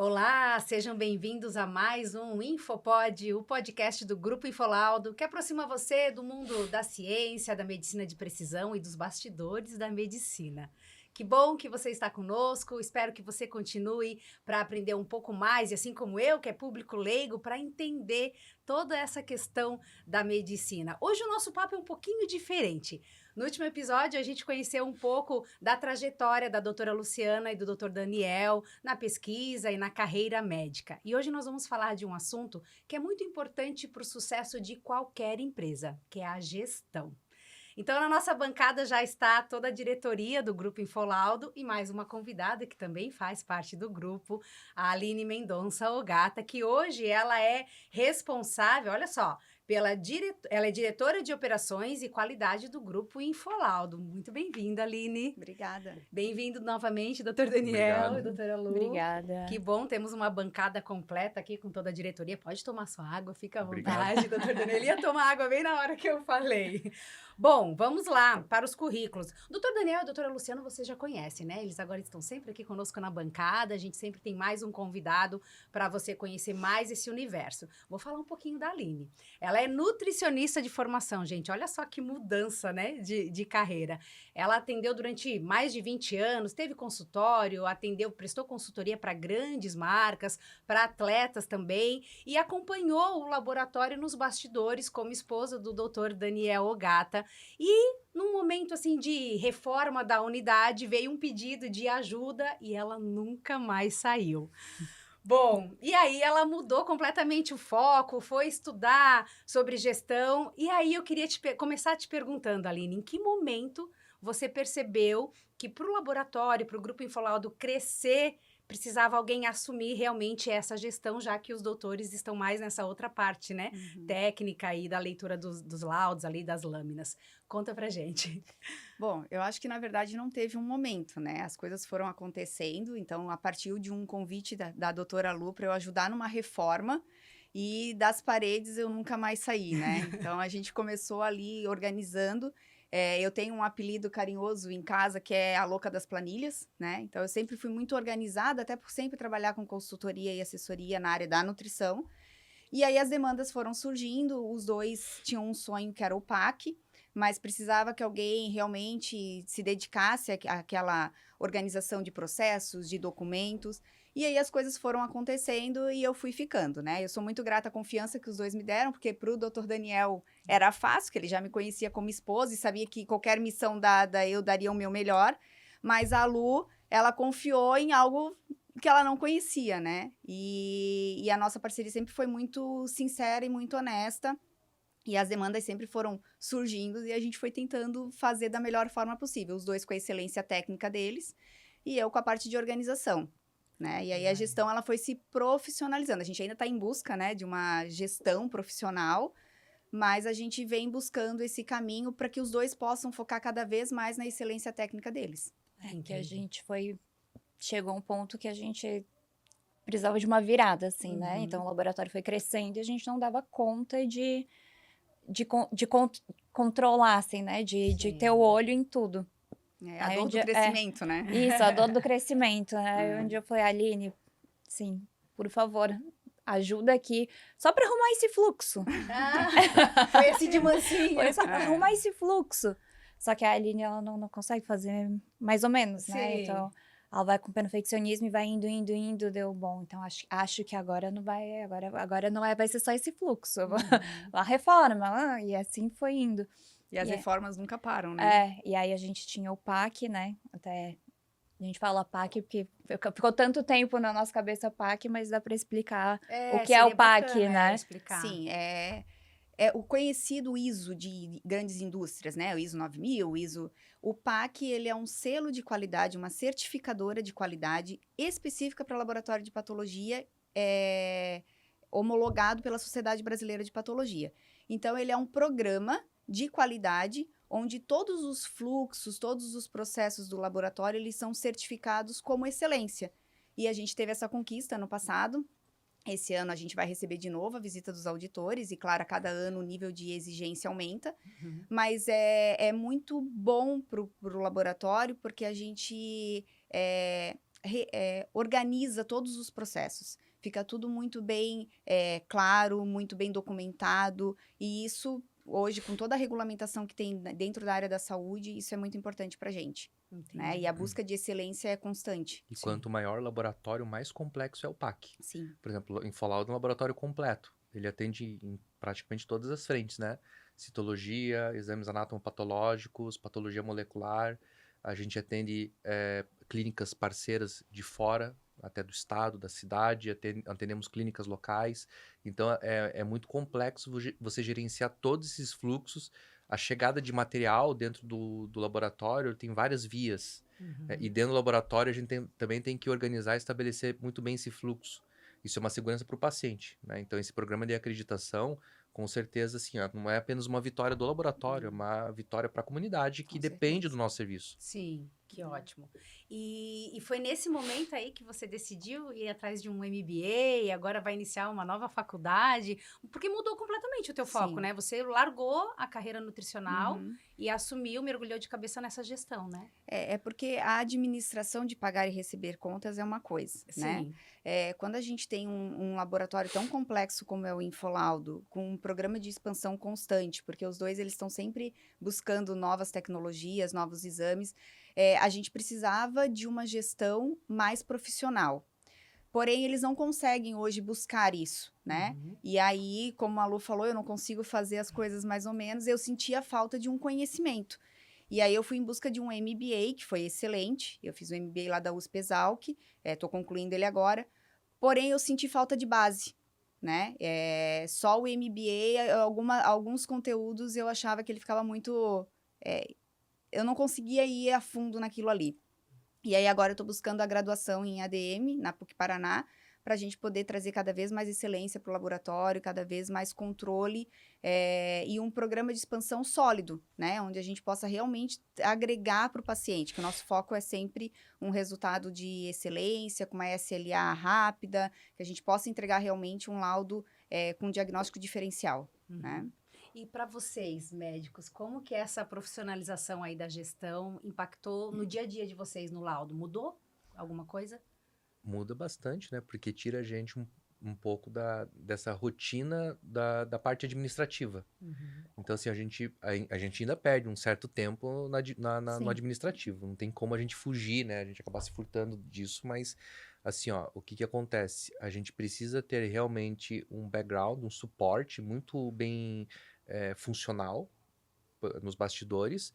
Olá, sejam bem-vindos a mais um Infopod, o podcast do Grupo Infolaudo, que aproxima você do mundo da ciência, da medicina de precisão e dos bastidores da medicina. Que bom que você está conosco, espero que você continue para aprender um pouco mais, e assim como eu, que é público leigo, para entender toda essa questão da medicina. Hoje o nosso papo é um pouquinho diferente. No último episódio, a gente conheceu um pouco da trajetória da doutora Luciana e do doutor Daniel na pesquisa e na carreira médica. E hoje nós vamos falar de um assunto que é muito importante para o sucesso de qualquer empresa, que é a gestão. Então, na nossa bancada já está toda a diretoria do Grupo Infolaudo e mais uma convidada que também faz parte do grupo, a Aline Mendonça Ogata, que hoje ela é responsável, olha só, ela é diretora de operações e qualidade do Grupo Infolaudo. Muito bem-vinda, Aline. Obrigada. Bem-vindo novamente, doutor Daniel Obrigado. e doutora Lu. Obrigada. Que bom, temos uma bancada completa aqui com toda a diretoria. Pode tomar sua água, fica à Obrigado. vontade, doutor Daniel. Ele ia tomar água bem na hora que eu falei. Bom, vamos lá para os currículos. Doutor Daniel e doutora Luciana, vocês já conhecem, né? Eles agora estão sempre aqui conosco na bancada. A gente sempre tem mais um convidado para você conhecer mais esse universo. Vou falar um pouquinho da Aline. Ela é nutricionista de formação, gente. Olha só que mudança, né, de carreira. Ela atendeu durante mais de 20 anos, teve consultório, prestou consultoria para grandes marcas, para atletas também, e acompanhou o laboratório nos bastidores como esposa do doutor Daniel Ogata. E num momento assim de reforma da unidade, veio um pedido de ajuda e ela nunca mais saiu. Bom, e aí ela mudou completamente o foco, foi estudar sobre gestão, e aí eu queria começar te perguntando, Aline, em que momento você percebeu que para o laboratório, para o Grupo Infolaudo crescer, precisava alguém assumir realmente essa gestão, já que os doutores estão mais nessa outra parte, né? Técnica aí da leitura dos laudos ali, das lâminas. Conta pra gente. Bom, eu acho que na verdade não teve um momento, né? As coisas foram acontecendo, então a partir de um convite da doutora Lu para eu ajudar numa reforma, e das paredes eu nunca mais saí, né? Então a gente começou ali organizando. Eu tenho um apelido carinhoso em casa que é a louca das planilhas, né? Então eu sempre fui muito organizada, até por sempre trabalhar com consultoria e assessoria na área da nutrição. E aí as demandas foram surgindo, os dois tinham um sonho que era o PAC, mas precisava que alguém realmente se dedicasse àquela organização de processos, de documentos. E aí as coisas foram acontecendo e eu fui ficando, né? Eu sou muito grata à confiança que os dois me deram, porque para o doutor Daniel era fácil, que ele já me conhecia como esposa e sabia que qualquer missão dada eu daria o meu melhor. Mas a Lu, ela confiou em algo que ela não conhecia, né? E a nossa parceria sempre foi muito sincera e muito honesta. E as demandas sempre foram surgindo e a gente foi tentando fazer da melhor forma possível. Os dois com a excelência técnica deles e eu com a parte de organização, né? E aí a gestão, ela foi se profissionalizando. A gente ainda está em busca, né, de uma gestão profissional, mas a gente vem buscando esse caminho para que os dois possam focar cada vez mais na excelência técnica deles. Que a gente chegou a um ponto que a gente precisava de uma virada, assim, né? Então, o laboratório foi crescendo e a gente não dava conta de controlar, assim, né? De ter o olho em tudo. A dor do crescimento, né? Isso, a dor do crescimento. Né? Onde eu falei, Aline, sim, por favor, ajuda aqui, só para arrumar esse fluxo. Foi assim de mansinho. Foi só para arrumar esse fluxo. Só que a Aline, ela não consegue fazer mais ou menos, né? Sim. Então, ela vai com perfeccionismo e vai indo, deu bom. Então, acho que agora não vai, agora não vai ser só esse fluxo. A reforma, e assim foi indo. E as reformas nunca param, né? E aí a gente tinha o PAC, né? Até a gente fala PAC porque ficou tanto tempo na nossa cabeça PAC, mas dá para explicar o que é o PAC, né? Explicar. Sim, é o conhecido ISO de grandes indústrias, né? O ISO 9000, o ISO... O PAC, ele é um selo de qualidade, uma certificadora de qualidade específica para laboratório de patologia, homologado pela Sociedade Brasileira de Patologia. Então, ele é um programa de qualidade onde todos os fluxos, todos os processos do laboratório, eles são certificados como excelência. E a gente teve essa conquista no passado. Esse ano a gente vai receber de novo a visita dos auditores e, claro, a cada ano o nível de exigência aumenta. Mas é muito bom para o laboratório porque a gente organiza todos os processos. Fica tudo muito bem claro, muito bem documentado, e isso, hoje, com toda a regulamentação que tem dentro da área da saúde, isso é muito importante para a gente. Né? E a busca de excelência é constante. E quanto maior o laboratório, mais complexo é o PAC. Sim. Por exemplo, em Follout é um laboratório completo. Ele atende em praticamente todas as frentes, né? Citologia, exames anatomopatológicos, patologia molecular. A gente atende clínicas parceiras de fora, até do estado, da cidade. Atendemos clínicas locais. Então, é muito complexo você gerenciar todos esses fluxos. A chegada de material dentro do laboratório tem várias vias. E dentro do laboratório, a gente também tem que organizar e estabelecer muito bem esse fluxo. Isso é uma segurança para o paciente, né? Então, esse programa de acreditação, com certeza, assim, ó, não é apenas uma vitória do laboratório, é uma vitória para a comunidade que depende do nosso serviço. Sim, que ótimo. E foi nesse momento aí que você decidiu ir atrás de um MBA e agora vai iniciar uma nova faculdade? Porque mudou completamente o teu foco, Sim. né? Você largou a carreira nutricional e assumiu, mergulhou de cabeça nessa gestão, né? É porque a administração de pagar e receber contas é uma coisa, né? Sim. Quando a gente tem um laboratório tão complexo como é o Infolaudo, com um programa de expansão constante, porque os dois eles estão sempre buscando novas tecnologias, novos exames, a gente precisava de uma gestão mais profissional. Porém, eles não conseguem hoje buscar isso, né? E aí, como a Lu falou, eu não consigo fazer as coisas mais ou menos, eu sentia falta de um conhecimento. E aí eu fui em busca de um MBA, que foi excelente. Eu fiz o MBA lá da USP Exalc, estou concluindo ele agora. Porém, eu senti falta de base, né? Só o MBA, alguns conteúdos eu achava que ele ficava muito... eu não conseguia ir a fundo naquilo ali. E aí agora eu estou buscando a graduação em ADM, na PUC Paraná, para a gente poder trazer cada vez mais excelência para o laboratório, cada vez mais controle e um programa de expansão sólido, né? Onde a gente possa realmente agregar para o paciente, que o nosso foco é sempre um resultado de excelência, com uma SLA rápida, que a gente possa entregar realmente um laudo com um diagnóstico diferencial, né? E para vocês, médicos, como que essa profissionalização aí da gestão impactou no dia a dia de vocês no laudo? Mudou alguma coisa? Muda bastante, né? Porque tira a gente um pouco dessa rotina da parte administrativa. Então, assim, a gente ainda perde um certo tempo no administrativo. Não tem como a gente fugir, né? A gente acabar se furtando disso, mas, assim, ó, o que acontece? A gente precisa ter realmente um background, um suporte muito bem funcional nos bastidores,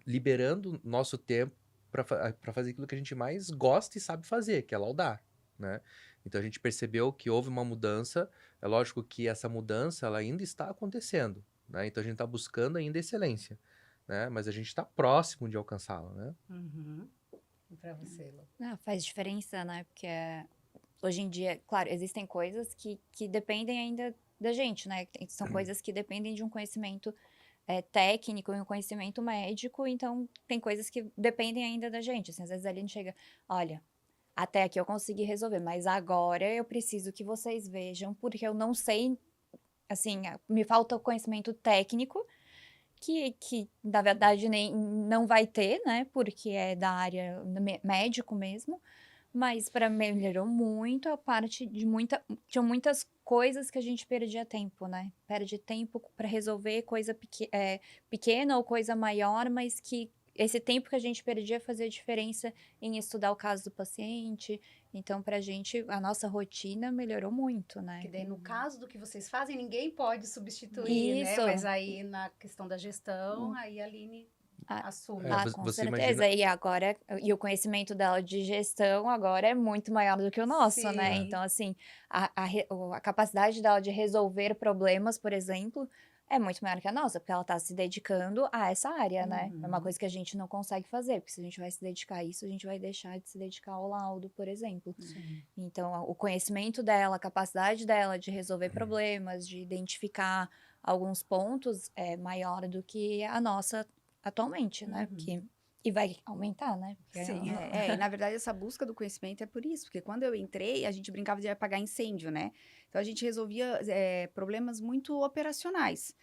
liberando nosso tempo para fazer aquilo que a gente mais gosta e sabe fazer, que é laudar, né? Então a gente percebeu que houve uma mudança. É lógico que essa mudança ela ainda está acontecendo, né? Então a gente está buscando ainda excelência, né? Mas a gente está próximo de alcançá-la, né? E para você, Lu? Faz diferença, né? Porque hoje em dia, claro, existem coisas que dependem ainda da gente, né? São coisas que dependem de um conhecimento técnico e um conhecimento médico, então tem coisas que dependem ainda da gente. Assim, às vezes a gente chega, olha, até aqui eu consegui resolver, mas agora eu preciso que vocês vejam, porque eu não sei, assim, me falta o conhecimento técnico, que na verdade não vai ter, né? Porque é da área médico mesmo. Mas para melhorou muito a parte de tinha muitas coisas que a gente perdia tempo, né? Perde tempo para resolver coisa pequena ou coisa maior, mas que esse tempo que a gente perdia fazia diferença em estudar o caso do paciente. Então, pra gente, a nossa rotina melhorou muito, né? Que daí, no caso do que vocês fazem, ninguém pode substituir, né? Isso. Mas aí, na questão da gestão, aí a Aline assume. Com você certeza. E agora, o conhecimento dela de gestão agora é muito maior do que o nosso, né? Então, assim, a capacidade dela de resolver problemas, por exemplo, é muito maior que a nossa, porque ela tá se dedicando a essa área, né? É uma coisa que a gente não consegue fazer, porque se a gente vai se dedicar a isso, a gente vai deixar de se dedicar ao laudo, por exemplo. Então, o conhecimento dela, a capacidade dela de resolver problemas, de identificar alguns pontos é maior do que a nossa atualmente, né? E vai aumentar, né? Sim. E na verdade essa busca do conhecimento é por isso, porque quando eu entrei, a gente brincava de apagar incêndio, né? Então a gente resolvia problemas muito operacionais.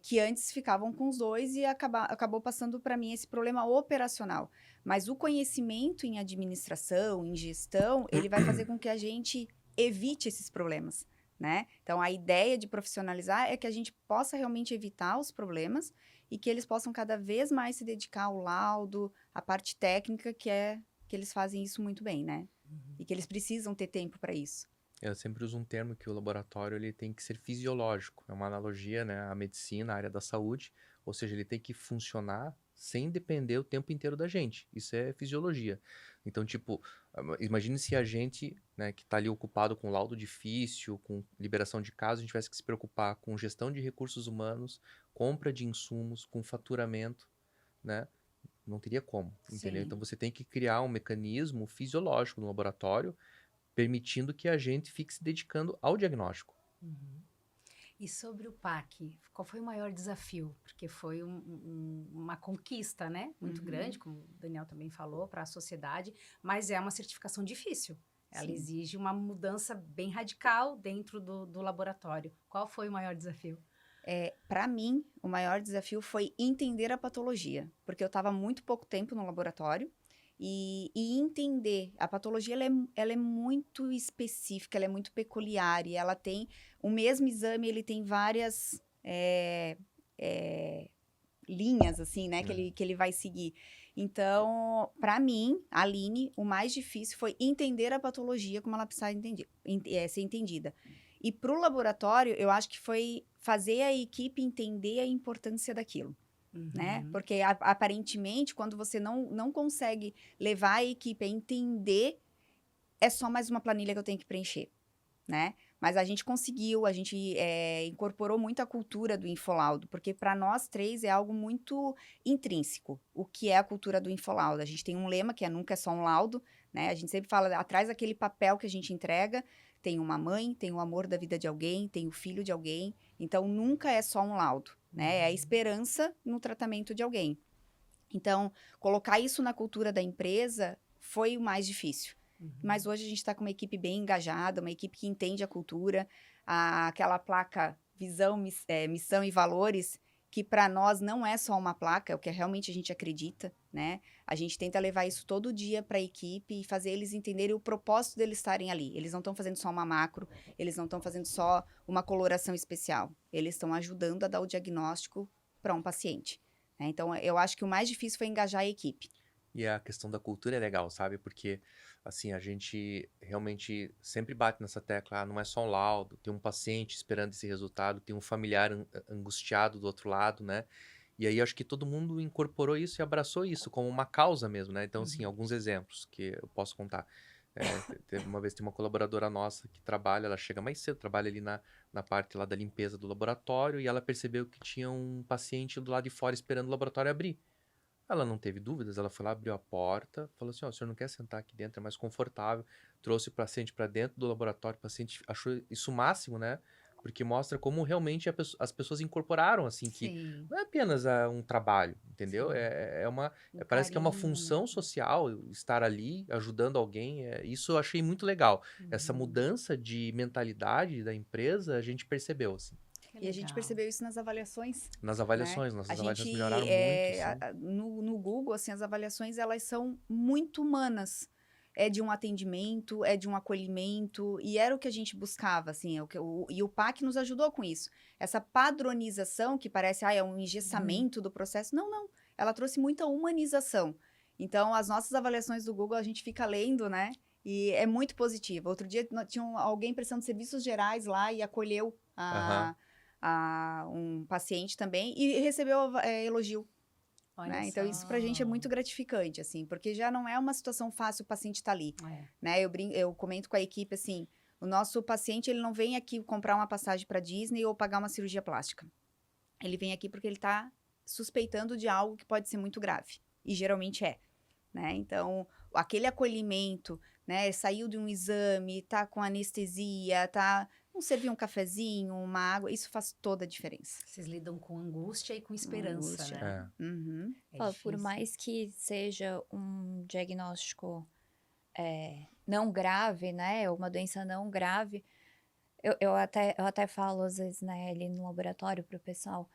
que antes ficavam com os dois e acabou passando para mim esse problema operacional. Mas o conhecimento em administração, em gestão, ele vai fazer com que a gente evite esses problemas, né? Então, a ideia de profissionalizar é que a gente possa realmente evitar os problemas e que eles possam cada vez mais se dedicar ao laudo, à parte técnica, que eles fazem isso muito bem, né? E que eles precisam ter tempo para isso. Eu sempre uso um termo que o laboratório ele tem que ser fisiológico. É uma analogia, né, à medicina, à área da saúde. Ou seja, ele tem que funcionar sem depender o tempo inteiro da gente. Isso é fisiologia. Então, tipo, imagine se a gente, né, que está ali ocupado com laudo difícil, com liberação de casos, a gente tivesse que se preocupar com gestão de recursos humanos, compra de insumos, com faturamento, né? Não teria como, entendeu? Sim. Então, você tem que criar um mecanismo fisiológico no laboratório permitindo que a gente fique se dedicando ao diagnóstico. Uhum. E sobre o PAC, qual foi o maior desafio? Porque foi uma conquista, né? Muito grande, como o Daniel também falou, para a sociedade, mas é uma certificação difícil. Ela Sim. exige uma mudança bem radical dentro do laboratório. Qual foi o maior desafio? Para mim, o maior desafio foi entender a patologia, porque eu estava muito pouco tempo no laboratório e entender. A patologia ela é muito específica, ela é muito peculiar e ela tem o mesmo exame, ele tem várias linhas assim, né, que ele vai seguir. Então, para mim, Aline, o mais difícil foi entender a patologia como ela precisava ser entendida. E para o laboratório, eu acho que foi fazer a equipe entender a importância daquilo, né? Porque aparentemente, quando você não consegue levar a equipe a entender, é só mais uma planilha que eu tenho que preencher, né? Mas a gente conseguiu, a gente incorporou muito a cultura do Infolaudo, porque para nós três é algo muito intrínseco, o que é a cultura do Infolaudo. A gente tem um lema que é nunca é só um laudo, né? A gente sempre fala, atrás daquele papel que a gente entrega, tem uma mãe, tem o amor da vida de alguém, tem o filho de alguém, então nunca é só um laudo, né? É a esperança no tratamento de alguém. Então, colocar isso na cultura da empresa foi o mais difícil. Mas hoje a gente está com uma equipe bem engajada, uma equipe que entende a cultura, aquela placa visão, missão e valores, que para nós não é só uma placa, é o que realmente a gente acredita, né? A gente tenta levar isso todo dia para a equipe e fazer eles entenderem o propósito deles estarem ali. Eles não estão fazendo só uma macro, eles não estão fazendo só uma coloração especial. Eles estão ajudando a dar o diagnóstico para um paciente, né? Então, eu acho que o mais difícil foi engajar a equipe. E a questão da cultura é legal, sabe? Porque, assim, a gente realmente sempre bate nessa tecla, não é só um laudo, tem um paciente esperando esse resultado, tem um familiar angustiado do outro lado, né? E aí acho que todo mundo incorporou isso e abraçou isso como uma causa mesmo, né? Então, assim, alguns exemplos que eu posso contar. Uma vez tem uma colaboradora nossa que trabalha, ela chega mais cedo, trabalha ali na parte lá da limpeza do laboratório e ela percebeu que tinha um paciente do lado de fora esperando o laboratório abrir. Ela não teve dúvidas, ela foi lá, abriu a porta, falou assim, ó, o senhor não quer sentar aqui dentro, é mais confortável, trouxe o paciente para dentro do laboratório, o paciente achou isso o máximo, né? Porque mostra como realmente as pessoas incorporaram, assim, que Sim. não é apenas um trabalho, entendeu? Sim. Parece que é uma carinho, função né? social estar ali, ajudando alguém, isso eu achei muito legal. Essa mudança de mentalidade da empresa, a gente percebeu, assim. E a gente percebeu isso nas avaliações. Nas avaliações, Né? nossas A avaliações gente, melhoraram muito, assim. no Google, assim, as avaliações, elas são muito humanas. É de um atendimento, é de um acolhimento, e era o que a gente buscava, assim, e o PAC nos ajudou com isso. Essa padronização, que parece, é um engessamento do processo, não, ela trouxe muita humanização. Então, as nossas avaliações do Google, a gente fica lendo, né, e é muito positiva. Outro dia, tinha alguém prestando serviços gerais lá e acolheu um paciente também e recebeu elogio. Olha Né? Então, isso pra gente é muito gratificante, assim, porque já não é uma situação fácil o paciente tá ali, né? Eu comento com a equipe, assim, o nosso paciente, ele não vem aqui comprar uma passagem para Disney ou pagar uma cirurgia plástica. Ele vem aqui porque ele tá suspeitando de algo que pode ser muito grave, e geralmente é, né? Então, aquele acolhimento, né? Saiu de um exame, tá com anestesia, vamos servir um cafezinho, uma água, isso faz toda a diferença. Vocês lidam com angústia e com esperança, Angústia. né? Uhum. Por mais que seja um diagnóstico não grave, né, uma doença não grave, eu até falo, às vezes, né, ali no laboratório pro pessoal,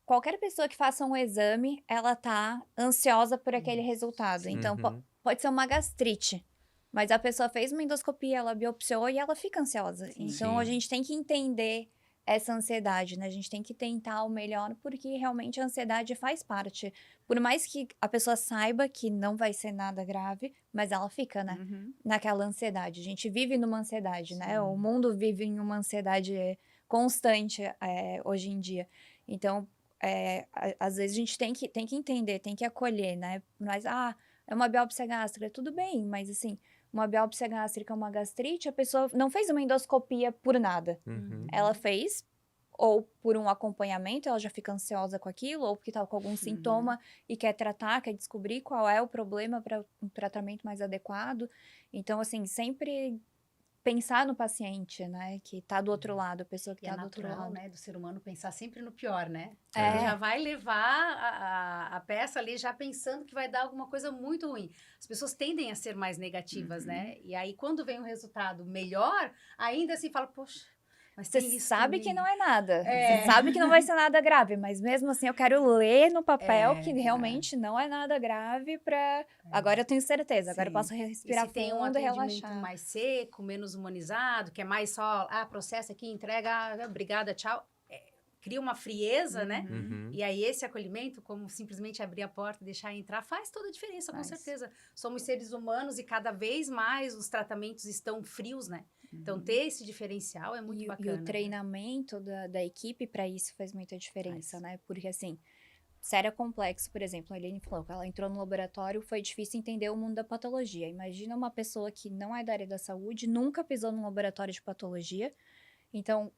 qualquer pessoa que faça um exame, ela tá ansiosa por aquele resultado. Sim. Então, Uhum. pode ser uma gastrite, mas a pessoa fez uma endoscopia, ela biopsiou e ela fica ansiosa. Sim. Então, a Sim. gente tem que entender essa ansiedade, né? A gente tem que tentar o melhor, porque realmente a ansiedade faz parte. Por mais que a pessoa saiba que não vai ser nada grave, mas ela fica, né? Uhum. Naquela ansiedade. A gente vive numa ansiedade, né? Sim. O mundo vive em uma ansiedade constante hoje em dia. Então, às vezes a gente tem que entender, tem que acolher, né? Mas, é uma biópsia gástrica, tudo bem, mas assim, uma biópsia gástrica, uma gastrite, a pessoa não fez uma endoscopia por nada. Uhum. Ela fez, ou por um acompanhamento, ela já fica ansiosa com aquilo, ou porque tá com algum sintoma e quer tratar, quer descobrir qual é o problema para um tratamento mais adequado. Então, assim, sempre pensar no paciente, né? Que tá do outro lado, a pessoa que E é tá do outro natural, lado. né, do ser humano pensar sempre no pior, né? É. Ele já vai levar a peça ali já pensando que vai dar alguma coisa muito ruim. As pessoas tendem a ser mais negativas, né? E aí, quando vem um resultado melhor, ainda assim fala, poxa, mas Você tem isso sabe também. que não é nada. É. Você sabe que não vai ser nada grave, mas mesmo assim eu quero ler no papel É, que realmente não é nada grave pra. Agora eu tenho certeza, agora eu Sim. posso E respirar se tem um fundo e atendimento relaxar. mais seco, menos humanizado, que é mais só, processa aqui, entrega, obrigada, tchau. Cria uma frieza, né? Uhum. E aí esse acolhimento, como simplesmente abrir a porta e deixar entrar, faz toda a diferença, com Faz. certeza. Somos seres humanos e cada vez mais os tratamentos estão frios, né? Então ter esse diferencial é muito E bacana. o treinamento da equipe para isso faz muita diferença, Faz. né? Porque assim, se era complexo, por exemplo, a Elaine falou que ela entrou no laboratório, foi difícil entender o mundo da patologia. Imagina uma pessoa que não é da área da saúde, nunca pisou num laboratório de patologia. Então,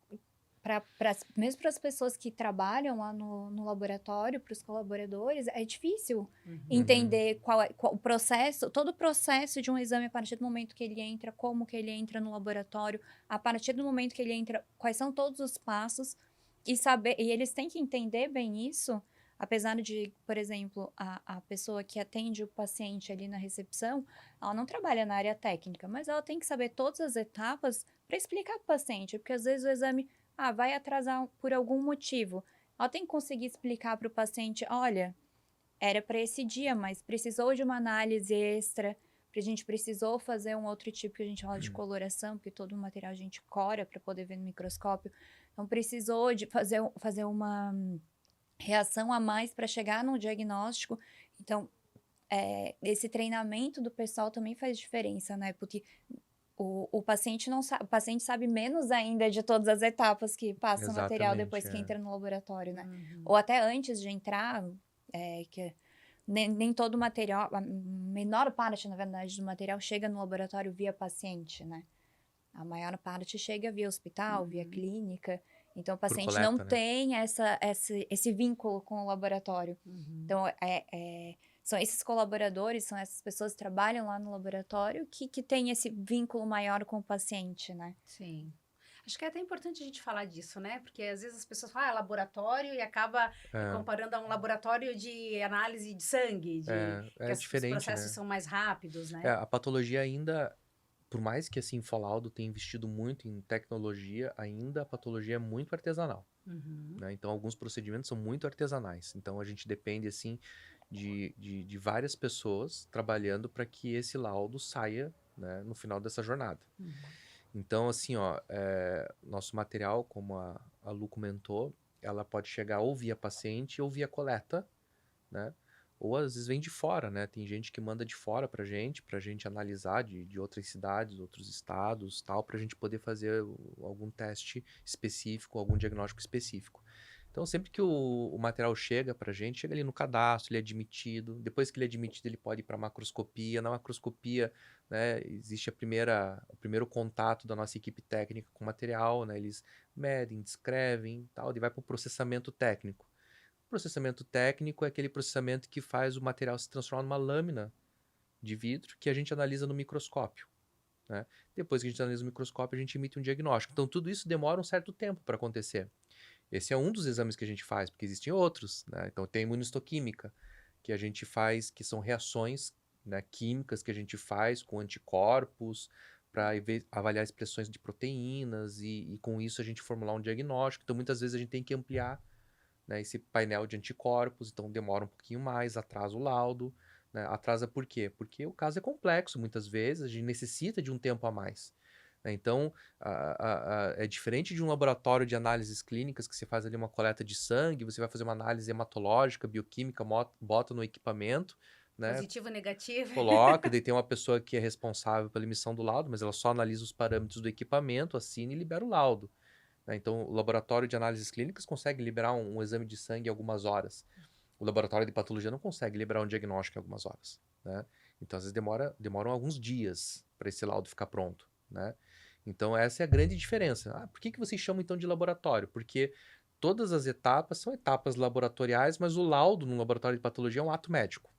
mesmo para as pessoas que trabalham lá no laboratório, para os colaboradores, é difícil entender qual o processo, todo o processo de um exame a partir do momento que ele entra, como que ele entra no laboratório, a partir do momento que ele entra, quais são todos os passos e saber, e eles têm que entender bem isso, apesar de, por exemplo, a pessoa que atende o paciente ali na recepção, ela não trabalha na área técnica, mas ela tem que saber todas as etapas para explicar para o paciente, porque às vezes o exame vai atrasar por algum motivo. Ela tem que conseguir explicar para o paciente, olha, era para esse dia, mas precisou de uma análise extra, a gente precisou fazer um outro tipo que a gente fala de coloração, porque todo o material a gente cora para poder ver no microscópio. Então, precisou de fazer uma reação a mais para chegar no diagnóstico. Então, esse treinamento do pessoal também faz diferença, né? Porque o paciente não sabe, o paciente sabe menos ainda de todas as etapas que passa o material depois que entra no laboratório, né? Ou até antes de entrar, que nem todo o material, a menor parte, na verdade, do material chega no laboratório via paciente, né? A maior parte chega via hospital, via clínica. Então, o paciente não coleta, né? tem esse vínculo com o laboratório. Então, são esses colaboradores, são essas pessoas que trabalham lá no laboratório que têm esse vínculo maior com o paciente, né? Sim. Acho que é até importante a gente falar disso, né? Porque às vezes as pessoas falam, laboratório, e acaba comparando a um laboratório de análise de sangue, que os diferente, processos né? são mais rápidos, né? A patologia ainda, por mais que assim, Folaudo tenha investido muito em tecnologia, ainda a patologia é muito artesanal. Né? Então, alguns procedimentos são muito artesanais. Então, a gente depende, assim, de várias pessoas trabalhando para que esse laudo saia, né, no final dessa jornada. Então, assim, nosso material, como a Lu comentou, ela pode chegar ou via paciente ou via coleta, né? Ou às vezes vem de fora, né? Tem gente que manda de fora pra gente analisar de outras cidades, outros estados, tal, pra gente poder fazer algum teste específico, algum diagnóstico específico. Então, sempre que o material chega pra gente, chega ali no cadastro, ele é admitido. Depois que ele é admitido, ele pode ir para macroscopia. Na macroscopia, né, existe o primeiro contato da nossa equipe técnica com o material, né? Eles medem, descrevem, tal, e vai para o processamento técnico. O processamento técnico é aquele processamento que faz o material se transformar numa lâmina de vidro que a gente analisa no microscópio. Né? Depois que a gente analisa no microscópio, a gente emite um diagnóstico. Então, tudo isso demora um certo tempo para acontecer. Esse é um dos exames que a gente faz, porque existem outros. Né? Então, tem a imunistoquímica, que a gente faz, que são reações, né, químicas que a gente faz com anticorpos para avaliar expressões de proteínas e com isso a gente formular um diagnóstico. Então, muitas vezes a gente tem que ampliar, né, esse painel de anticorpos, então demora um pouquinho mais, atrasa o laudo, né? Atrasa por quê? Porque o caso é complexo, muitas vezes, a gente necessita de um tempo a mais, né? Então, é diferente de um laboratório de análises clínicas que você faz ali uma coleta de sangue, você vai fazer uma análise hematológica, bioquímica, bota no equipamento, né? Positivo, negativo. Coloca, daí tem uma pessoa que é responsável pela emissão do laudo, mas ela só analisa os parâmetros do equipamento, assina e libera o laudo, né? Então, o laboratório de análises clínicas consegue liberar um exame de sangue em algumas horas. O laboratório de patologia não consegue liberar um diagnóstico em algumas horas, né? Então, às vezes demoram alguns dias para esse laudo ficar pronto, né? Então, essa é a grande diferença. Ah, por que vocês chamam então de laboratório? Porque todas as etapas são etapas laboratoriais, mas o laudo no laboratório de patologia é um ato médico.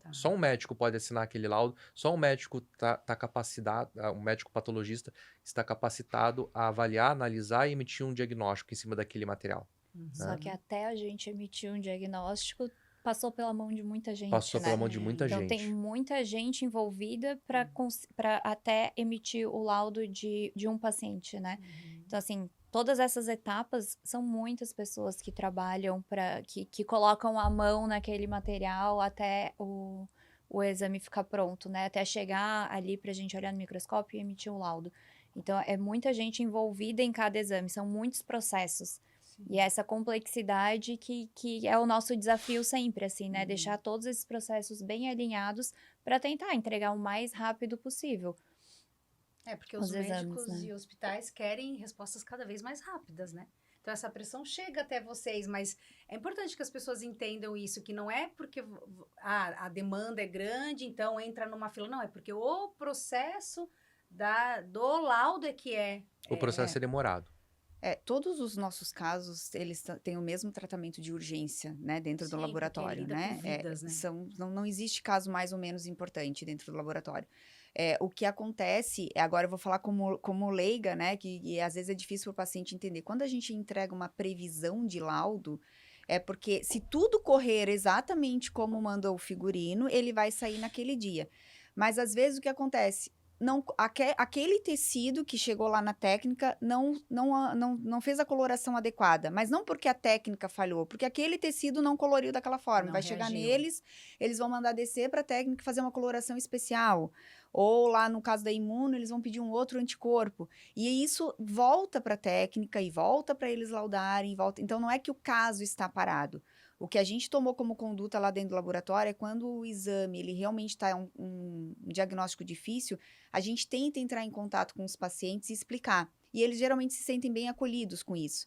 Tá. Só um médico pode assinar aquele laudo, só um médico tá capacitado, um médico patologista está capacitado a avaliar, analisar e emitir um diagnóstico em cima daquele material. Só que até a gente emitir um diagnóstico, passou pela mão de muita gente, Passou né? pela mão de muita Então, gente. tem muita gente envolvida para até emitir o laudo de um paciente, né? Então, assim, todas essas etapas são muitas pessoas que trabalham que colocam a mão naquele material até o exame ficar pronto, né? Até chegar ali pra gente olhar no microscópio e emitir o laudo. Então, é muita gente envolvida em cada exame, são muitos processos. E essa complexidade que é o nosso desafio sempre, assim, né? Deixar todos esses processos bem alinhados para tentar entregar o mais rápido possível. É, porque os exames, médicos né? e hospitais querem respostas cada vez mais rápidas, né? Então, essa pressão chega até vocês, mas é importante que as pessoas entendam isso, que não é porque a demanda é grande, então entra numa fila. Não, é porque o processo do laudo é que é... O processo é demorado. Todos os nossos casos, eles têm o mesmo tratamento de urgência, né, dentro do Sim, porque laboratório, lida né? com vidas, né? Não existe caso mais ou menos importante dentro do laboratório. O que acontece, agora eu vou falar como leiga, né, que às vezes é difícil para o paciente entender. Quando a gente entrega uma previsão de laudo, é porque se tudo correr exatamente como manda o figurino, ele vai sair naquele dia. Mas às vezes o que acontece? Aquele tecido que chegou lá na técnica não fez a coloração adequada, mas não porque a técnica falhou, porque aquele tecido não coloriu daquela forma. Não Vai chegar reagiu. neles, eles vão mandar descer para a técnica fazer uma coloração especial. Ou lá no caso da imuno, eles vão pedir um outro anticorpo. E isso volta para a técnica e volta para eles laudarem. Então não é que o caso está parado. O que a gente tomou como conduta lá dentro do laboratório é quando o exame ele realmente está um diagnóstico difícil, a gente tenta entrar em contato com os pacientes e explicar. E eles geralmente se sentem bem acolhidos com isso.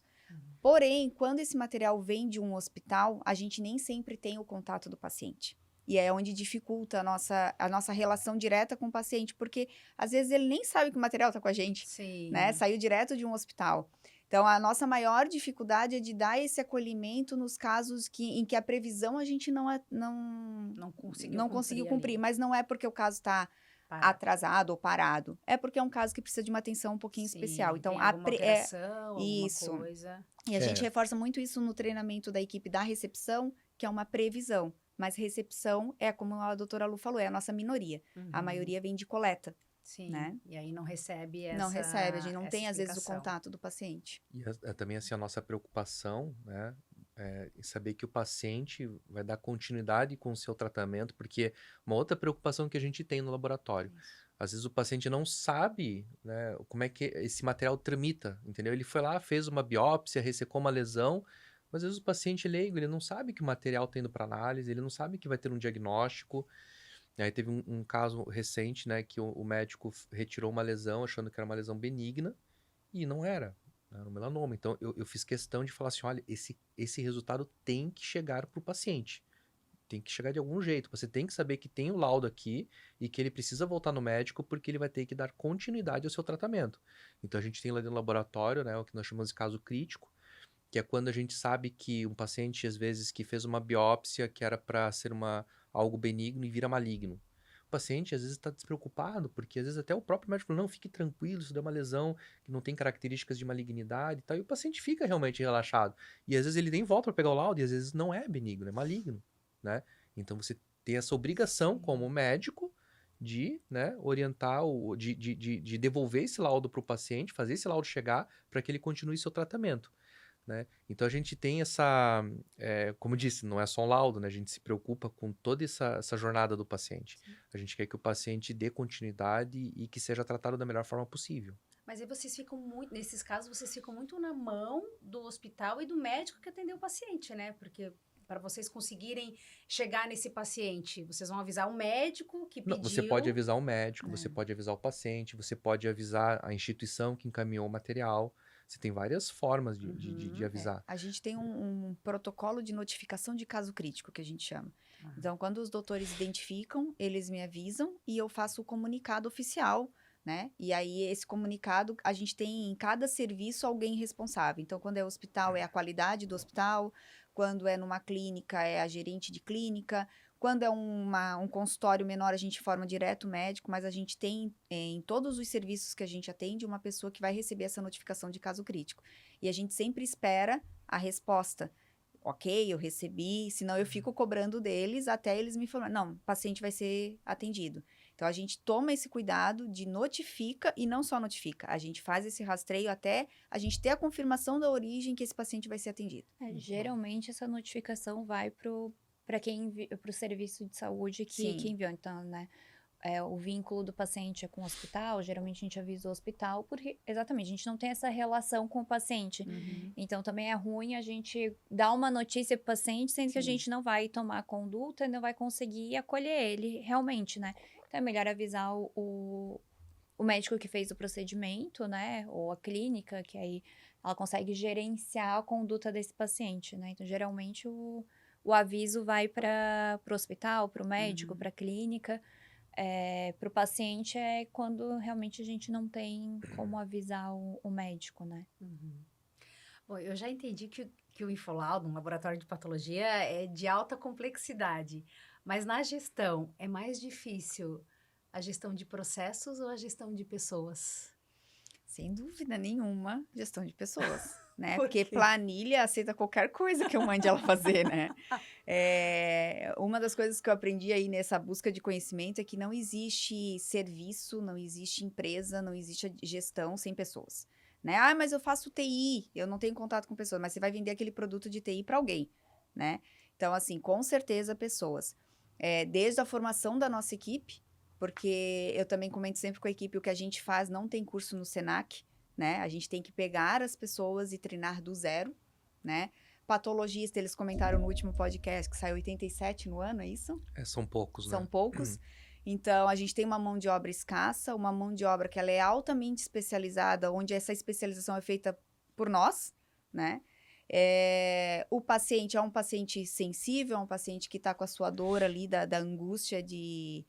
Porém, quando esse material vem de um hospital, a gente nem sempre tem o contato do paciente. E é onde dificulta a nossa relação direta com o paciente, porque às vezes ele nem sabe que o material está com a gente, né? Saiu direto de um hospital. Então, a nossa maior dificuldade é de dar esse acolhimento nos casos em que a previsão a gente não conseguiu cumprir. Mas não é porque o caso está atrasado ou parado. É porque é um caso que precisa de uma atenção um pouquinho especial. Então, alguma alteração, isso. Alguma coisa. E a gente reforça muito isso no treinamento da equipe da recepção, que é uma previsão. Mas recepção é, como a doutora Lu falou, é a nossa minoria. A maioria vem de coleta. Sim, né? E aí não recebe Não recebe, a gente não tem, às vezes, o contato do paciente. E também, assim, a nossa preocupação, né, em saber que o paciente vai dar continuidade com o seu tratamento, porque uma outra preocupação que a gente tem no laboratório, às vezes o paciente não sabe, né, como é que esse material tramita, entendeu? Ele foi lá, fez uma biópsia, ressecou uma lesão, mas às vezes o paciente leigo, ele não sabe que o material está indo para análise, ele não sabe que vai ter um diagnóstico. Aí teve um caso recente, né, que o médico retirou uma lesão achando que era uma lesão benigna e não era, era um melanoma. Então eu fiz questão de falar assim, olha, esse resultado tem que chegar para o paciente, tem que chegar de algum jeito. Você tem que saber que tem o laudo aqui e que ele precisa voltar no médico porque ele vai ter que dar continuidade ao seu tratamento. Então a gente tem lá dentro do laboratório, né, o que nós chamamos de caso crítico, que é quando a gente sabe que um paciente, às vezes, que fez uma biópsia que era para ser algo benigno e vira maligno. O paciente, às vezes, está despreocupado, porque, às vezes, até o próprio médico falou, não, fique tranquilo, isso é uma lesão que não tem características de malignidade e tal, e o paciente fica realmente relaxado. E, às vezes, ele nem volta para pegar o laudo, e, às vezes, não é benigno, é maligno, né? Então, você tem essa obrigação como médico de, né, orientar, de devolver esse laudo para o paciente, fazer esse laudo chegar para que ele continue seu tratamento, né? Então a gente tem essa, como eu disse, não é só um laudo, né? A gente se preocupa com toda essa jornada do paciente. Sim. A gente quer que o paciente dê continuidade e que seja tratado da melhor forma possível. Mas aí vocês ficam muito, nesses casos, vocês ficam muito na mão do hospital e do médico que atendeu o paciente, né? Porque para vocês conseguirem chegar nesse paciente, vocês vão avisar o médico que Não, pediu. você pode avisar o médico, você pode avisar o paciente, você pode avisar a instituição que encaminhou o material. Você tem várias formas de avisar. A gente tem um protocolo de notificação de caso crítico, que a gente chama. Ah. Então, quando os doutores identificam, eles me avisam e eu faço o comunicado oficial, né? E aí, esse comunicado, a gente tem em cada serviço alguém responsável. Então, quando é hospital, é a qualidade do hospital. Quando é numa clínica, é a gerente de clínica. Quando é um consultório menor, a gente forma direto o médico, mas a gente tem em todos os serviços que a gente atende uma pessoa que vai receber essa notificação de caso crítico. E a gente sempre espera a resposta. Ok, eu recebi, senão eu fico cobrando deles até eles me falarem, não, o paciente vai ser atendido. Então, a gente toma esse cuidado de notifica e não só notifica. A gente faz esse rastreio até a gente ter a confirmação da origem que esse paciente vai ser atendido. Geralmente, essa notificação vai para o serviço de saúde que enviou. Então, né, o vínculo do paciente é com o hospital, geralmente a gente avisa o hospital, porque, exatamente, a gente não tem essa relação com o paciente. Então, também é ruim a gente dar uma notícia para o paciente, sendo que a gente não vai tomar a conduta e não vai conseguir acolher ele realmente, né? Então, é melhor avisar o médico que fez o procedimento, né? Ou a clínica, que aí ela consegue gerenciar a conduta desse paciente, né? Então, geralmente, o aviso vai para o hospital, para o médico, para a clínica. Para o paciente é quando realmente a gente não tem como avisar o médico, né? Bom, eu já entendi que o Infolaudo, um laboratório de patologia, é de alta complexidade. Mas na gestão, é mais difícil a gestão de processos ou a gestão de pessoas? Sem dúvida nenhuma, gestão de pessoas, né? Por Porque quê? planilha aceita qualquer coisa que eu mande ela fazer, né? Uma das coisas que eu aprendi aí nessa busca de conhecimento é que não existe serviço, não existe empresa, não existe gestão sem pessoas, né? Ah, mas eu faço TI, eu não tenho contato com pessoas, mas você vai vender aquele produto de TI para alguém, né? Então, assim, com certeza pessoas. Desde a formação da nossa equipe, porque eu também comento sempre com a equipe, o que a gente faz não tem curso no Senac, né? A gente tem que pegar as pessoas e treinar do zero, né? Patologista, eles comentaram no último podcast que saiu 87 no ano, é isso? São poucos, né? São poucos. Então, a gente tem uma mão de obra escassa, uma mão de obra que ela é altamente especializada, onde essa especialização é feita por nós, né? O paciente é um paciente sensível, é um paciente que está com a sua dor ali, da angústia de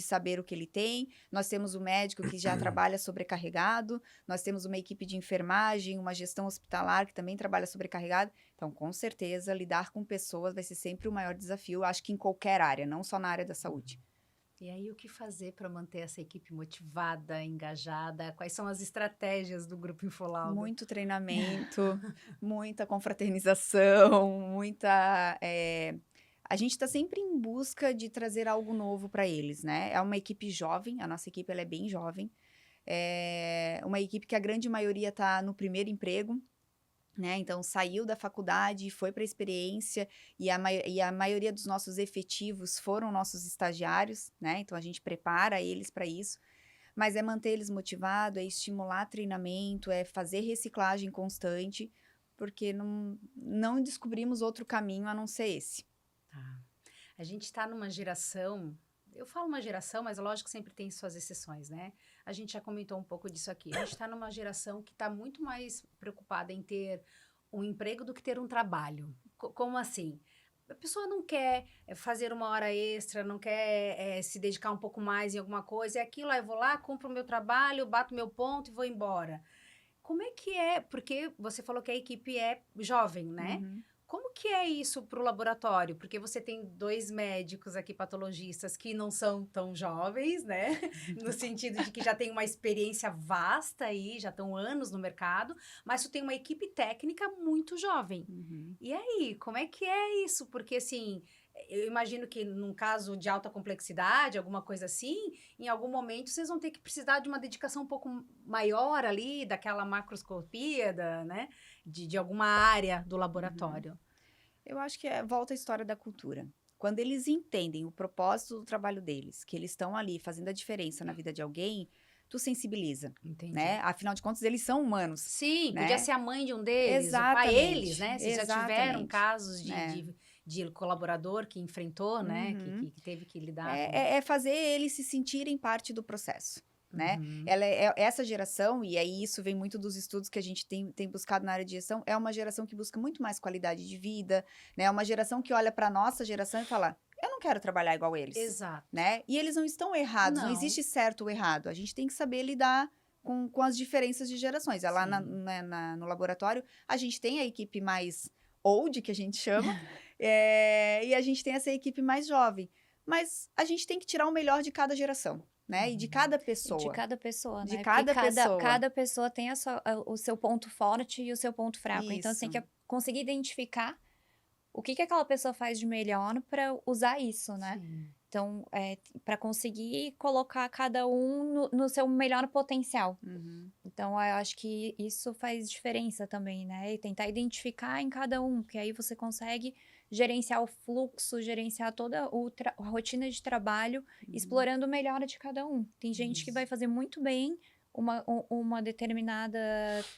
saber o que ele tem. Nós temos o médico que já trabalha sobrecarregado, nós temos uma equipe de enfermagem, uma gestão hospitalar que também trabalha sobrecarregado. Então, com certeza, lidar com pessoas vai ser sempre o maior desafio, acho que em qualquer área, não só na área da saúde. E aí, o que fazer para manter essa equipe motivada, engajada? Quais são as estratégias do Grupo Infolaudo? Muito treinamento, muita confraternização, muita... A gente está sempre em busca de trazer algo novo para eles, né? É uma equipe jovem, a nossa equipe ela é bem jovem. É uma equipe que a grande maioria está no primeiro emprego, né? Então, saiu da faculdade, foi para a experiência, e a maioria dos nossos efetivos foram nossos estagiários, né? Então, a gente prepara eles para isso. Mas é manter eles motivados, é estimular treinamento, é fazer reciclagem constante, porque não descobrimos outro caminho a não ser esse. Tá. A gente está numa geração, eu falo uma geração, mas lógico que sempre tem suas exceções, né? A gente já comentou um pouco disso aqui. A gente está numa geração que está muito mais preocupada em ter um emprego do que ter um trabalho. Como assim? A pessoa não quer fazer uma hora extra, não quer se dedicar um pouco mais em alguma coisa, é aquilo, aí eu vou lá, cumpro o meu trabalho, bato meu ponto e vou embora. Como é que é? Porque você falou que a equipe é jovem, né? Uhum. Como que é isso para o laboratório? Porque você tem 2 médicos aqui, patologistas, que não são tão jovens, né? No sentido de que já tem uma experiência vasta aí, já estão anos no mercado, mas tu tem uma equipe técnica muito jovem. Uhum. E aí, como é que é isso? Porque, assim, eu imagino que num caso de alta complexidade, alguma coisa assim, em algum momento vocês vão ter que precisar de uma dedicação um pouco maior ali, daquela macroscopia, né? De alguma área do laboratório. Eu acho que volta a história da cultura. Quando eles entendem o propósito do trabalho deles, que eles estão ali fazendo a diferença na vida de alguém, tu sensibiliza, Entendi. né? Afinal de contas, eles são humanos. Sim, né? podia ser a mãe de um deles, o pai, Exatamente. eles, né? Vocês já tiveram Exatamente. casos É. de colaborador que enfrentou, né? Uhum. Que teve que lidar com... É fazer eles se sentirem parte do processo, né? Uhum. Essa geração, e aí isso vem muito dos estudos que a gente tem buscado na área de gestão, é uma geração que busca muito mais qualidade de vida, né? É uma geração que olha para nossa geração e fala, eu não quero trabalhar igual eles. Exato. Né? E eles não estão errados, não Não. existe certo ou errado. A gente tem que saber lidar com as diferenças de gerações. Lá no laboratório, a gente tem a equipe mais old, que a gente chama, e a gente tem essa equipe mais jovem. Mas a gente tem que tirar o melhor de cada geração, né? E de cada pessoa. De cada pessoa, De né? cada Porque pessoa. cada pessoa tem o seu ponto forte e o seu ponto fraco. Então, você tem Isso. que conseguir identificar o que aquela pessoa faz de melhor para usar isso, né? Sim. Então, para conseguir colocar cada um no seu melhor potencial. Uhum. Então, eu acho que isso faz diferença também, né? E tentar identificar em cada um, porque aí você consegue gerenciar o fluxo, gerenciar toda a rotina de trabalho, explorando o melhor de cada um. Tem gente que Isso. vai fazer muito bem uma determinada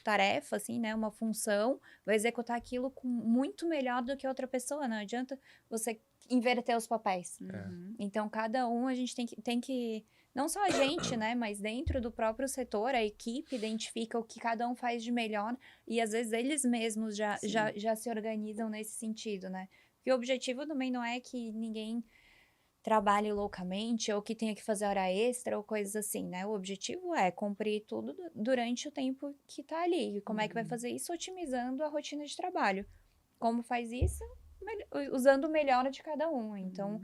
tarefa, assim, né? Uma função, vai executar aquilo muito melhor do que outra pessoa. Não adianta você inverter os papéis. Uhum. Então, cada um a gente tem que não só a gente, né, mas dentro do próprio setor, a equipe identifica o que cada um faz de melhor e às vezes eles mesmos já se organizam nesse sentido, né? Porque o objetivo também não é que ninguém trabalhe loucamente ou que tenha que fazer hora extra ou coisas assim, né? O objetivo é cumprir tudo durante o tempo que tá ali. E como é que vai fazer isso? Otimizando a rotina de trabalho. Como faz isso? Usando o melhor de cada um. Então,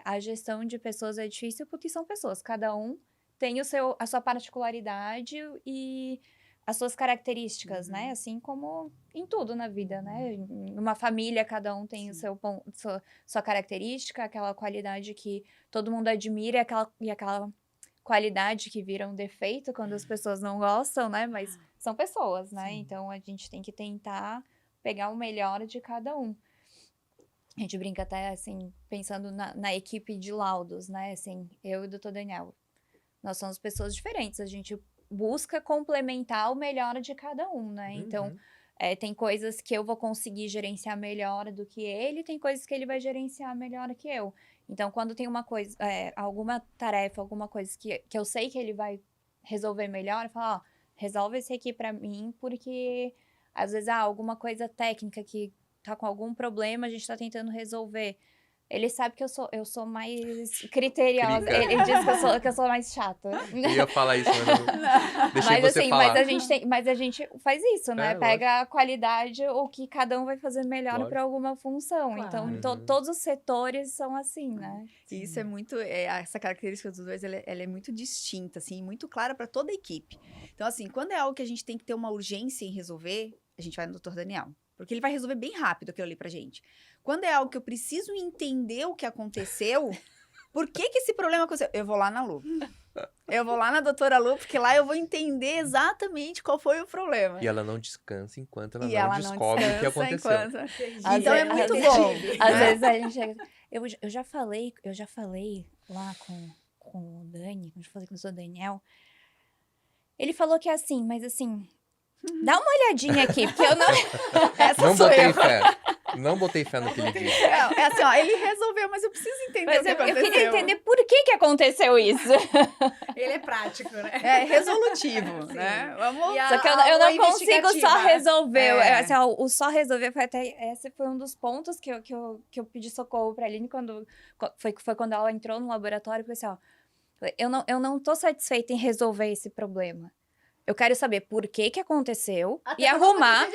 a gestão de pessoas é difícil porque são pessoas. Cada um tem a sua particularidade e as suas características, né? Assim como em tudo na vida, né? Numa família, cada um tem sua característica, aquela qualidade que todo mundo admira e aquela qualidade que vira um defeito quando as pessoas não gostam, né? Mas são pessoas, né? Sim. Então, a gente tem que tentar pegar o melhor de cada um. A gente brinca até, assim, pensando na equipe de laudos, né? Assim, eu e o Dr. Daniel. Nós somos pessoas diferentes, a gente busca complementar o melhor de cada um, né? Então, tem coisas que eu vou conseguir gerenciar melhor do que ele, tem coisas que ele vai gerenciar melhor que eu. Então, quando tem uma coisa, alguma tarefa, alguma coisa que eu sei que ele vai resolver melhor, eu falo, resolve esse aqui pra mim, porque às vezes, alguma coisa técnica que tá com algum problema, a gente tá tentando resolver. Ele sabe que eu sou mais criteriosa. Ele diz que eu sou mais chata. Eu ia falar isso, mas não. Deixei Mas você assim, falar. mas a gente faz isso, né? Pega a qualidade, o que cada um vai fazer melhor para alguma função. Claro. Então, todos os setores são assim, né? E isso é muito, essa característica dos dois, ela é muito distinta, assim, muito clara para toda a equipe. Então, assim, quando é algo que a gente tem que ter uma urgência em resolver, a gente vai no Dr. Daniel. Porque ele vai resolver bem rápido aquilo ali pra gente. Quando é algo que eu preciso entender o que aconteceu, por que esse problema aconteceu? Eu vou lá na Lu. Eu vou lá na doutora Lu, porque lá eu vou entender exatamente qual foi o problema. E ela não descansa enquanto ela E não ela descobre o que aconteceu. Então é muito bom. Às vezes a gente chega... Eu já falei lá com o Dani, quando eu falei com o Dr. Daniel, ele falou que é assim, mas assim... Dá uma olhadinha aqui, porque eu não... Não botei fé. Não botei fé no que ele disse. É assim, ó, ele resolveu, mas eu preciso entender o que aconteceu. Eu queria entender por que aconteceu isso. Ele é prático, né? É resolutivo, né? Vamos... Só que eu não consigo só resolver. Assim, o só resolver foi até... Esse foi um dos pontos que eu pedi socorro pra Aline foi quando ela entrou no laboratório. Eu falei assim, ó, eu não tô satisfeita em resolver esse problema. Eu quero saber por que aconteceu e arrumar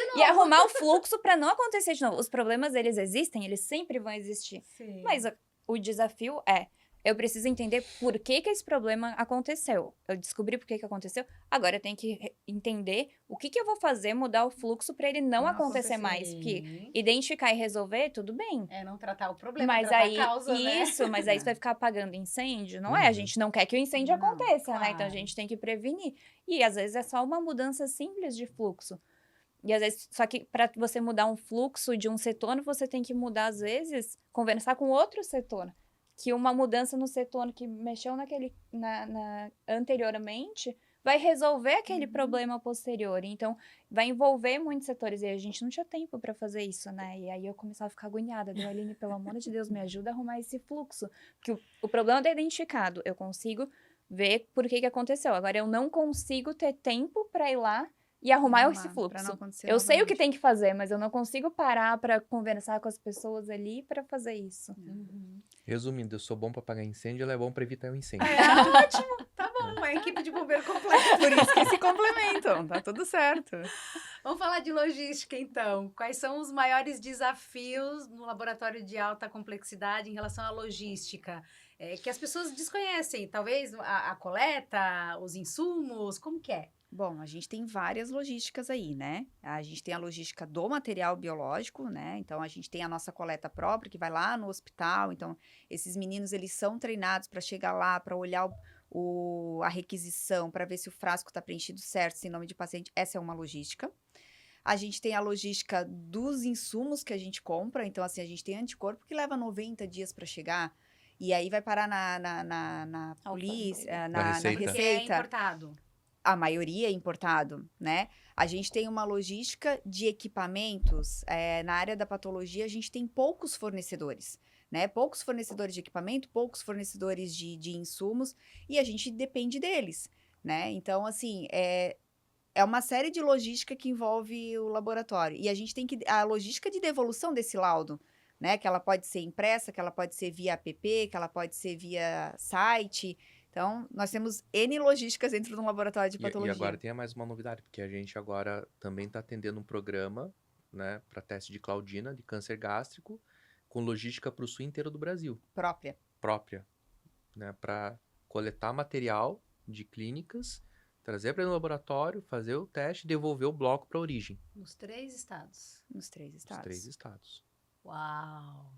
o fluxo para não acontecer de novo. Os problemas, eles existem, eles sempre vão existir. Sim. Mas o desafio eu preciso entender por que que esse problema aconteceu. Eu descobri por que que aconteceu, agora eu tenho que entender o que que eu vou fazer, mudar o fluxo para ele não acontecer mais. Porque identificar e resolver, tudo bem. É não tratar o problema, Mas tratar aí, a causa, né? isso, mas aí você vai ficar apagando incêndio, não é? A gente não quer que o incêndio Não, aconteça, né? Então a claro. gente tem que prevenir. E às vezes é só uma mudança simples de fluxo. E às vezes, só que para você mudar um fluxo de um setor, você tem que mudar, às vezes, conversar com outro setor. Que uma mudança no setor que mexeu anteriormente vai resolver aquele problema posterior. Então, vai envolver muitos setores. E a gente não tinha tempo para fazer isso, né? E aí eu começava a ficar agoniada. Deu, Aline, pelo amor de Deus, me ajuda a arrumar esse fluxo. Porque o problema é identificado. Eu consigo ver por que aconteceu. Agora, eu não consigo ter tempo para ir lá e arrumar esse pra fluxo. não acontecer Eu sei o que novamente. tem que fazer, mas eu não consigo parar para conversar com as pessoas ali para fazer isso. Resumindo, eu sou bom pra apagar incêndio, ela é bom pra evitar o incêndio. É ótimo, tá bom, é a equipe de bombeiro completa. Por isso que se complementam, tá tudo certo. Vamos falar de logística, então. Quais são os maiores desafios no laboratório de alta complexidade em relação à logística? Que as pessoas desconhecem, talvez a coleta, os insumos, como que é? Bom, a gente tem várias logísticas aí, né? A gente tem a logística do material biológico, né? Então, a gente tem a nossa coleta própria, que vai lá no hospital. Então, esses meninos, eles são treinados para chegar lá, para olhar a requisição, para ver se o frasco está preenchido certo, sem nome de paciente. Essa é uma logística. A gente tem a logística dos insumos que a gente compra. Então, assim, a gente tem anticorpo que leva 90 dias para chegar. E aí vai parar na polícia, Na receita. Porque é importado. A maioria é importado, né? A gente tem uma logística de equipamentos. Na área da patologia, a gente tem poucos fornecedores, né? Poucos fornecedores de equipamento, poucos fornecedores de insumos, e a gente depende deles, né? Então, assim, é uma série de logística que envolve o laboratório. E a gente tem a logística de devolução desse laudo, né? Que ela pode ser impressa, que ela pode ser via app, que ela pode ser via site. Então, nós temos N logísticas dentro de um laboratório de E patologia. agora tem mais uma novidade, porque a gente agora também está atendendo um programa, né, para teste de Claudina, de câncer gástrico, com logística para o sul inteiro do Brasil. Própria, né, para coletar material de clínicas, trazer para o laboratório, fazer o teste e devolver o bloco para a origem. Nos 3 estados. Nos 3 estados. Os 3 estados. Uau!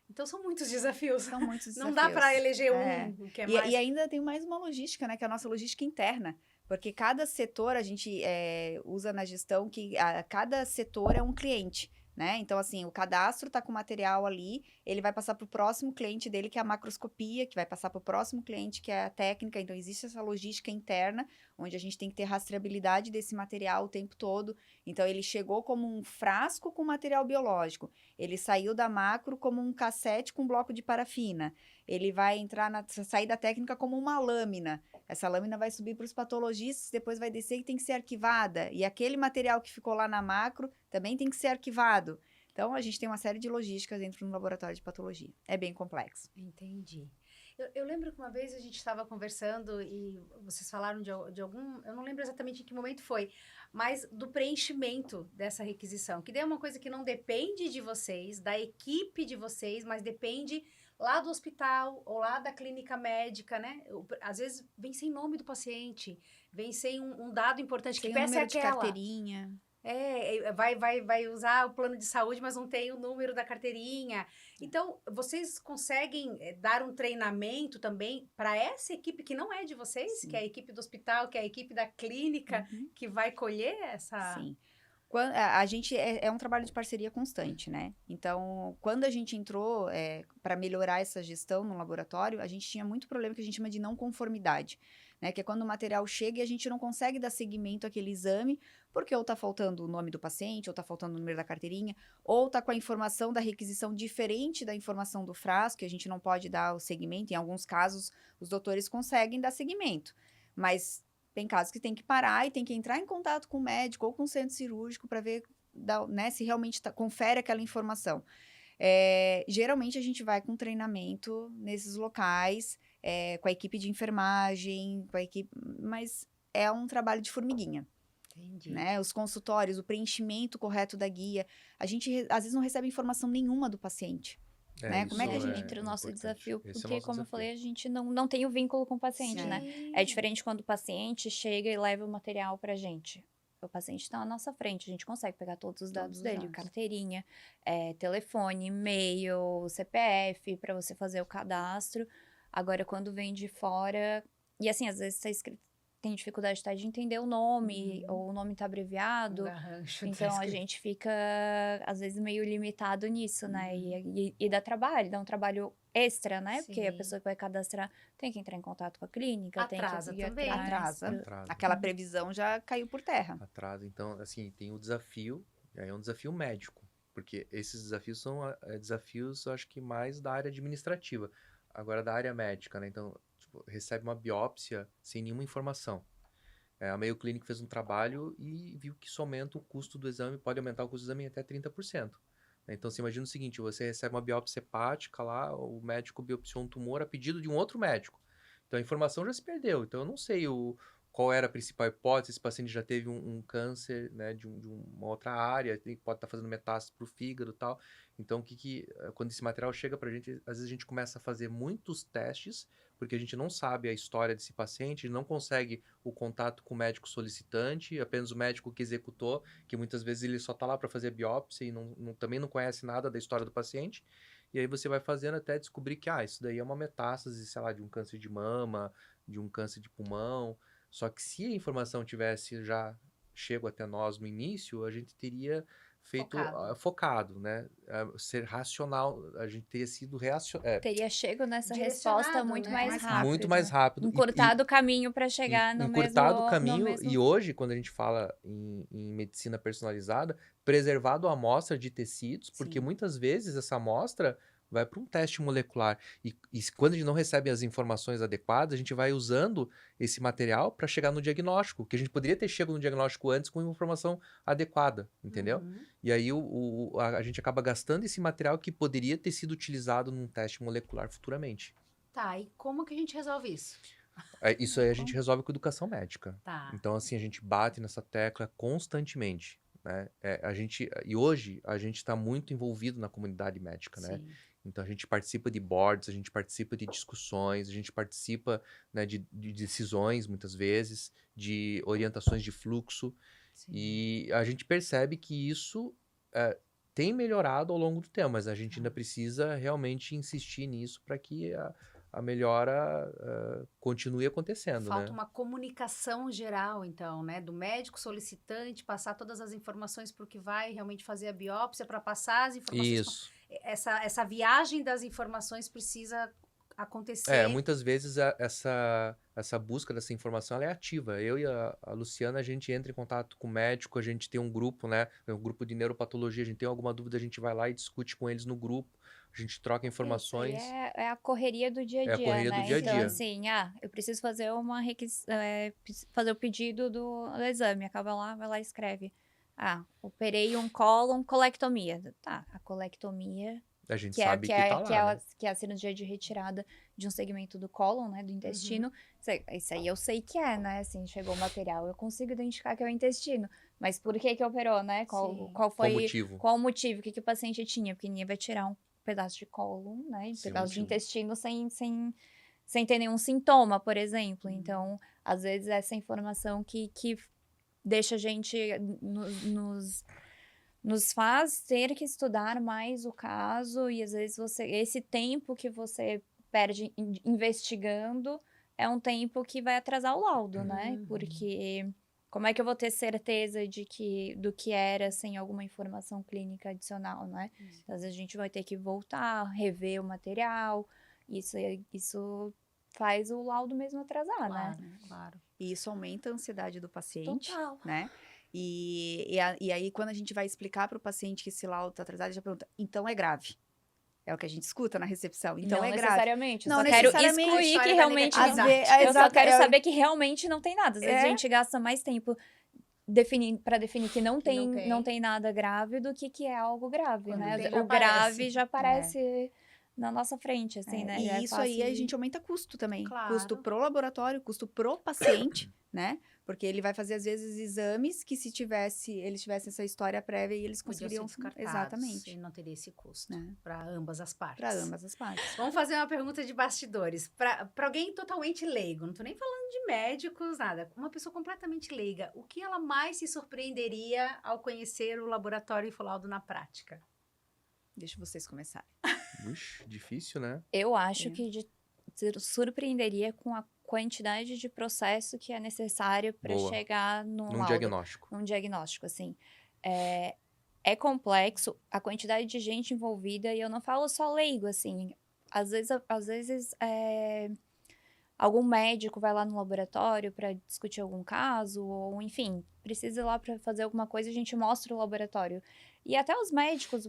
Então são muitos desafios. São muitos desafios. Não dá para eleger o que é mais. E ainda tem mais uma logística, né? Que é a nossa logística interna. Porque cada setor, a gente usa na gestão que cada setor é um cliente, né? Então, assim, o cadastro tá com o material ali, ele vai passar para o próximo cliente dele, que é a macroscopia, que vai passar para o próximo cliente, que é a técnica. Então, existe essa logística interna, onde a gente tem que ter rastreabilidade desse material o tempo todo. Então, ele chegou como um frasco com material biológico. Ele saiu da macro como um cassete com bloco de parafina. Ele vai sair da técnica como uma lâmina. Essa lâmina vai subir para os patologistas, depois vai descer e tem que ser arquivada. E aquele material que ficou lá na macro também tem que ser arquivado. Então, a gente tem uma série de logísticas dentro do laboratório de patologia. É bem complexo. Entendi. Eu lembro que uma vez a gente estava conversando e vocês falaram de algum... Eu não lembro exatamente em que momento foi, mas do preenchimento dessa requisição. Que daí é uma coisa que não depende de vocês, da equipe de vocês, mas depende lá do hospital ou lá da clínica médica, né? Às vezes vem sem nome do paciente, vem sem um dado importante. Tem Que peça é número de aquela? carteirinha. Vai usar o plano de saúde, mas não tem o número da carteirinha. Então, vocês conseguem dar um treinamento também para essa equipe que não é de vocês, Sim. que é a equipe do hospital, que é a equipe da clínica, que vai colher essa... Sim. A gente é um trabalho de parceria constante, né? Então, quando a gente entrou para melhorar essa gestão no laboratório, a gente tinha muito problema que a gente chama de não conformidade, né? Que é quando o material chega e a gente não consegue dar seguimento àquele exame, porque ou tá faltando o nome do paciente, ou tá faltando o número da carteirinha, ou tá com a informação da requisição diferente da informação do frasco, que a gente não pode dar o seguimento. Em alguns casos, os doutores conseguem dar seguimento, mas tem casos que tem que parar e tem que entrar em contato com o médico ou com o centro cirúrgico para ver, né, se realmente confere aquela informação. Geralmente a gente vai com treinamento nesses locais, com a equipe de enfermagem, mas é um trabalho de formiguinha. Entendi. Né? Os consultórios, o preenchimento correto da guia. A gente, às vezes, não recebe informação nenhuma do paciente. né? Como é que a gente entra o nosso importante. desafio, Esse é o porque, nosso como eu desafio. falei, a gente não tem o vínculo com o paciente, né? Sim. É diferente quando o paciente chega e leva o material pra gente. O paciente está na nossa frente, a gente consegue pegar todos os dados Todos os dele, dados. carteirinha, telefone, e-mail, CPF, para você fazer o cadastro. Agora, quando vem de fora, e assim, às vezes tá escrito, tem dificuldade até de entender o nome, ou o nome tá abreviado. Garrancho, Então, a escrito. gente fica, às vezes, meio limitado nisso, né? E dá trabalho, dá um trabalho extra, né? Porque a Sim. pessoa que vai cadastrar tem que entrar em contato com a clínica, Atrasa tem que ir também. atrás. Atrasa. Atrasa. Aquela previsão já caiu por terra. Atrasa. Então, assim, tem o desafio, e aí é um desafio médico, porque esses desafios são desafios, eu acho que mais da área administrativa. Agora, da área médica, né? Então, tipo, recebe uma biópsia sem nenhuma informação. A Mayo Clinic fez um trabalho e viu que isso aumenta o custo do exame, pode aumentar o custo do exame em até 30%. Então, você imagina o seguinte, você recebe uma biópsia hepática lá, o médico biopsiou um tumor a pedido de um outro médico. Então, a informação já se perdeu. Então, eu não sei qual era a principal hipótese, esse paciente já teve um câncer, né, de uma outra área, pode estar fazendo metástase para o fígado e tal. Então, quando esse material chega para a gente, às vezes a gente começa a fazer muitos testes, porque a gente não sabe a história desse paciente, não consegue o contato com o médico solicitante, apenas o médico que executou, que muitas vezes ele só está lá para fazer a biópsia e também não conhece nada da história do paciente. E aí você vai fazendo até descobrir que, isso daí é uma metástase, sei lá, de um câncer de mama, de um câncer de pulmão. Só que se a informação tivesse já chego até nós no início, a gente teria feito focado, né? Ser racional, a gente teria sido Teria chego nessa Direcionado, resposta muito né? mais rápido. muito mais rápido. Encurtado o caminho para chegar no encurtado mesmo... o caminho, no mesmo... e hoje, quando a gente fala em medicina personalizada, preservado a amostra de tecidos, porque muitas vezes essa amostra vai para um teste molecular. E quando a gente não recebe as informações adequadas, a gente vai usando esse material para chegar no diagnóstico, que a gente poderia ter chegado no diagnóstico antes com informação adequada, entendeu? E aí a gente acaba gastando esse material que poderia ter sido utilizado num teste molecular futuramente. Tá, e como que a gente resolve isso? Isso aí a gente resolve com educação médica. Tá. Então, assim, a gente bate nessa tecla constantemente, né? E hoje a gente está muito envolvido na comunidade médica, né? Então, a gente participa de boards, a gente participa de discussões, a gente participa, né, de decisões, muitas vezes, de orientações de fluxo. Sim. E a gente percebe que isso tem melhorado ao longo do tempo, mas a gente ainda precisa realmente insistir nisso para que a melhora continue acontecendo, Falta né? uma comunicação geral, então, né? Do médico solicitante, passar todas as informações para o que vai realmente fazer a biópsia, para passar as informações. Isso. Essa viagem das informações precisa acontecer. Muitas vezes essa busca dessa informação ela é ativa. Eu e a Luciana, a gente entra em contato com o médico, a gente tem um grupo, né? Um grupo de neuropatologia, a gente tem alguma dúvida, a gente vai lá e discute com eles no grupo, a gente troca informações. Isso aí é a correria do dia a dia, É a correria né? do dia a Então, dia. assim, eu preciso fazer fazer o pedido do exame. Acaba lá, vai lá e escreve. Operei um cólon, colectomia. Tá, a colectomia... A gente sabe que tá lá, né? que é a cirurgia de retirada de um segmento do cólon, né, do intestino. Isso aí eu sei que né, assim, chegou o material, eu consigo identificar que é o intestino. Mas por que operou, né? Qual foi... Qual motivo? Qual o motivo? O que o paciente tinha? Porque ninguém vai tirar um pedaço de cólon, né, um pedaço de intestino sem ter nenhum sintoma, por exemplo. Então, às vezes, essa informação que deixa a gente nos faz ter que estudar mais o caso, e às vezes esse tempo que você perde investigando é um tempo que vai atrasar o laudo, né? Porque como é que eu vou ter certeza do que era sem alguma informação clínica adicional, né? Então, às vezes a gente vai ter que voltar, rever o material, isso faz o laudo mesmo atrasar, né? Claro. E isso aumenta a ansiedade do paciente, Total. né? E aí, quando a gente vai explicar para o paciente que esse laudo está atrasado, ele já pergunta, então é grave. É o que a gente escuta na recepção. Então não é grave. necessariamente. Não só quero necessariamente. excluir que realmente Às vezes, eu só quero saber que realmente não tem nada. Às vezes a gente gasta mais tempo para definir que não tem nada grave do que é algo grave, Quando né? tem, O grave já parece na nossa frente, assim, né? E É isso aí a fácil- gente aumenta custo também. Claro. Custo pro laboratório, custo pro paciente, né? Porque ele vai fazer, às vezes, exames que se eles tivessem essa história prévia e eles Podiam ser conseguiriam... descartados. Exatamente. E não teria esse custo Né? para ambas as partes. Para ambas as partes. Vamos fazer uma pergunta de bastidores. Para alguém totalmente leigo, não tô nem falando de médicos, nada. Uma pessoa completamente leiga, o que ela mais se surpreenderia ao conhecer o laboratório Infolaudo na prática? Deixa vocês começarem. Ux, difícil, né? Eu acho É. que surpreenderia com a quantidade de processo que é necessário para Boa. chegar num Num laudo, diagnóstico. num diagnóstico, assim. É complexo, a quantidade de gente envolvida, e eu não falo só leigo, assim. Às vezes algum médico vai lá no laboratório para discutir algum caso, ou enfim, precisa ir lá para fazer alguma coisa, a gente mostra o laboratório. E até os médicos,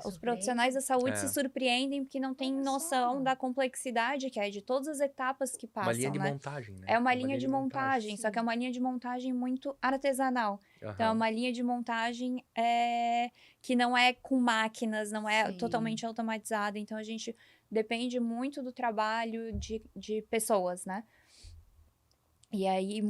os profissionais da saúde se surpreendem porque não têm Olha noção só. da complexidade que é, de todas as etapas que Uma linha passam, de né? montagem, né? É uma linha de montagem, Sim. só que é uma linha de montagem muito artesanal. Então, é Aham. uma linha de montagem que não é com máquinas, não é Sim. totalmente automatizada. Então, a gente depende muito do trabalho de pessoas, né? E aí,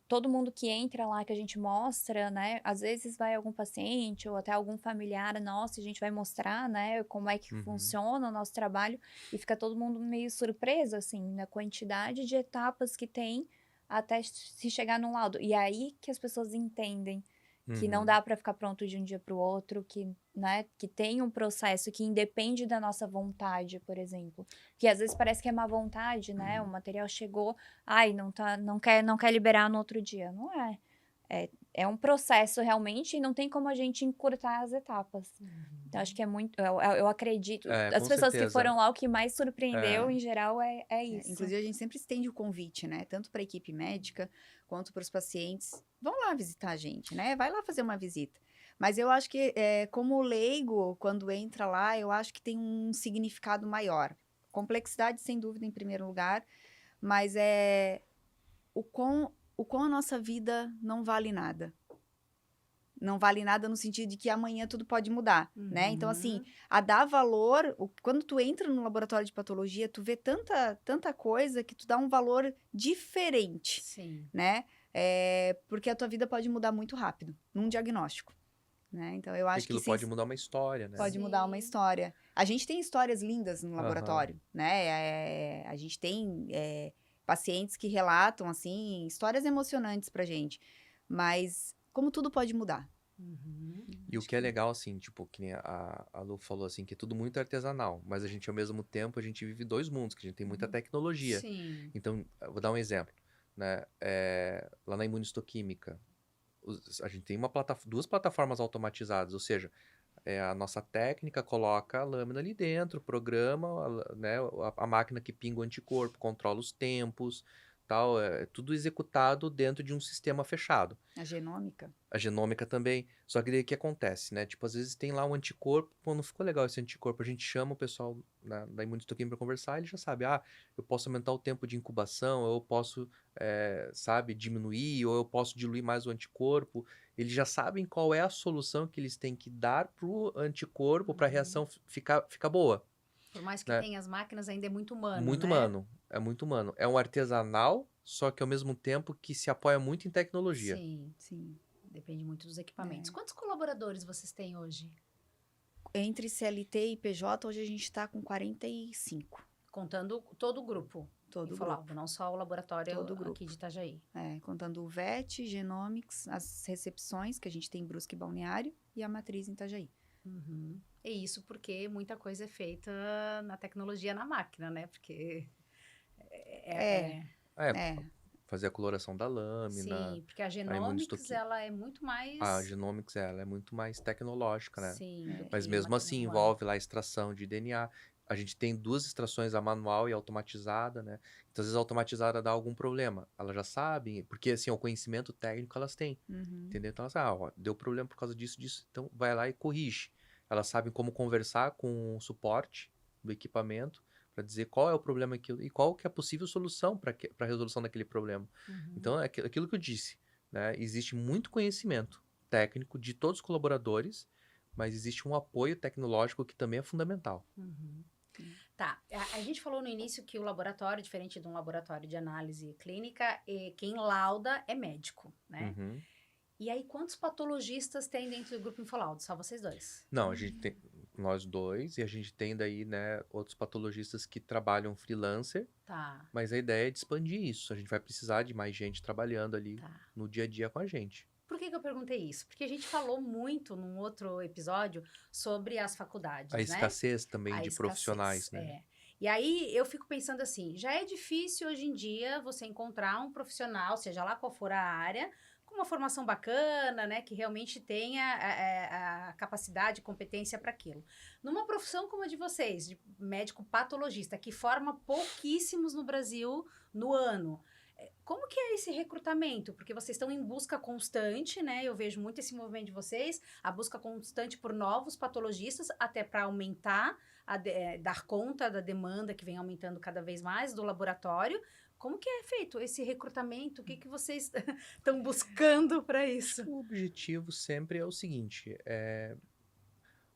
todo mundo que entra lá, que a gente mostra, né? Às vezes vai algum paciente ou até algum familiar nosso, e a gente vai mostrar, né? Como é que Uhum. funciona o nosso trabalho. E fica todo mundo meio surpreso, assim, na quantidade de etapas que tem até se chegar no laudo. E aí que as pessoas entendem que não Uhum. dá para ficar pronto de um dia para o outro, que, né, que tem um processo que independe da nossa vontade, por exemplo. Que às vezes parece que é má vontade, né? O material chegou, ai, não quer liberar no outro dia. Não é. É um processo realmente e não tem como a gente encurtar as etapas. Então, acho que é muito. Eu acredito. É, As com pessoas que certeza. foram lá, o que mais surpreendeu, É. em geral, é isso. Inclusive, a gente sempre estende o convite, né? Tanto para a equipe médica quanto para os pacientes. Vão lá visitar a gente, né? Vai lá fazer uma visita. Mas eu acho que, como leigo, quando entra lá, eu acho que tem um significado maior. Complexidade, sem dúvida, em primeiro lugar, mas o quão a nossa vida não vale nada. Não vale nada no sentido de que amanhã tudo pode mudar, né? Então, assim, a dar valor... Quando tu entra no laboratório de patologia, tu vê tanta coisa que tu dá um valor diferente, Sim. né? Porque a tua vida pode mudar muito rápido, num diagnóstico, né? Então, eu Porque acho que... aquilo pode mudar uma história, né? Pode mudar uma Sim. história. A gente tem histórias lindas no Aham. laboratório, né? A gente tem pacientes que relatam, assim, histórias emocionantes pra gente. Mas como tudo pode mudar. Uhum. E o que é legal, assim, tipo, que nem a Lu falou, assim, que é tudo muito artesanal. Mas a gente, ao mesmo tempo, a gente vive dois mundos, que a gente tem muita tecnologia. Sim. Então, eu vou dar um exemplo, né? Lá na imunistoquímica, a gente tem duas plataformas automatizadas, ou seja, a nossa técnica coloca a lâmina ali dentro, programa, né, a máquina que pinga o anticorpo, controla os tempos, tal, é tudo executado dentro de um sistema fechado. A genômica. A genômica também. Só que daí o que acontece, né? Tipo, às vezes tem lá um anticorpo, pô, não ficou legal esse anticorpo. A gente chama o pessoal da imunistoquímica para conversar, ele já sabe, eu posso aumentar o tempo de incubação, ou eu posso, sabe, diminuir, ou eu posso diluir mais o anticorpo. Eles já sabem qual é a solução que eles têm que dar pro anticorpo para a reação ficar boa. Por mais que né? tenha as máquinas, ainda é muito humano, Muito né? humano. É muito humano. É um artesanal, só que ao mesmo tempo que se apoia muito em tecnologia. Sim. Sim. Depende muito dos equipamentos. Quantos colaboradores vocês têm hoje? Entre CLT e PJ, hoje a gente está com 45. Contando todo o grupo. Todo o Infolaudo, grupo. não só o laboratório Todo o grupo. aqui de Itajaí. Contando o VET, Genomics, as recepções, que a gente tem em Brusque e Balneário, e a matriz em Itajaí. Uhum. E isso porque muita coisa é feita na tecnologia, na máquina, né? Porque Fazer a coloração da lâmina. sim, porque a Genomics, imunistoquímica. ela é muito mais... A Genomics, ela é muito mais tecnológica, né? Sim, do Mas que mesmo máquina assim, humana. envolve lá a extração de DNA. A gente tem duas extrações, a manual e a automatizada, né? Então, às vezes a automatizada dá algum problema. Elas já sabem, porque assim, o conhecimento técnico elas têm, entendeu? Então, elas sabem, deu problema por causa disso, então vai lá e corrige. Elas sabem como conversar com o suporte do equipamento para dizer qual é o problema e qual que é a possível solução para a resolução daquele problema. Então, é aquilo que eu disse, né? Existe muito conhecimento técnico de todos os colaboradores, mas existe um apoio tecnológico que também é fundamental. Uhum. Tá, a gente falou no início que o laboratório, diferente de um laboratório de análise clínica, quem lauda é médico, né? Uhum. E aí, quantos patologistas tem dentro do grupo Infolaudo? Só vocês dois? Não, a gente tem nós dois, e a gente tem daí, né, outros patologistas que trabalham freelancer, Tá, mas a ideia é de expandir isso. A gente vai precisar de mais gente trabalhando ali tá. no dia a dia com a gente. Por que eu perguntei isso? Porque a gente falou muito num outro episódio sobre as faculdades, A né? escassez também A de escassez, profissionais, né? é. E aí eu fico pensando assim, já é difícil hoje em dia você encontrar um profissional, seja lá qual for a área, com uma formação bacana, né, que realmente tenha a capacidade, competência para aquilo. Numa profissão como a de vocês, de médico patologista, que forma pouquíssimos no Brasil no ano, como que é esse recrutamento? Porque vocês estão em busca constante, né? Eu vejo muito esse movimento de vocês, a busca constante por novos patologistas, até para aumentar, dar conta da demanda que vem aumentando cada vez mais do laboratório. Como que é feito esse recrutamento? O que vocês estão buscando para isso? O objetivo sempre é o seguinte,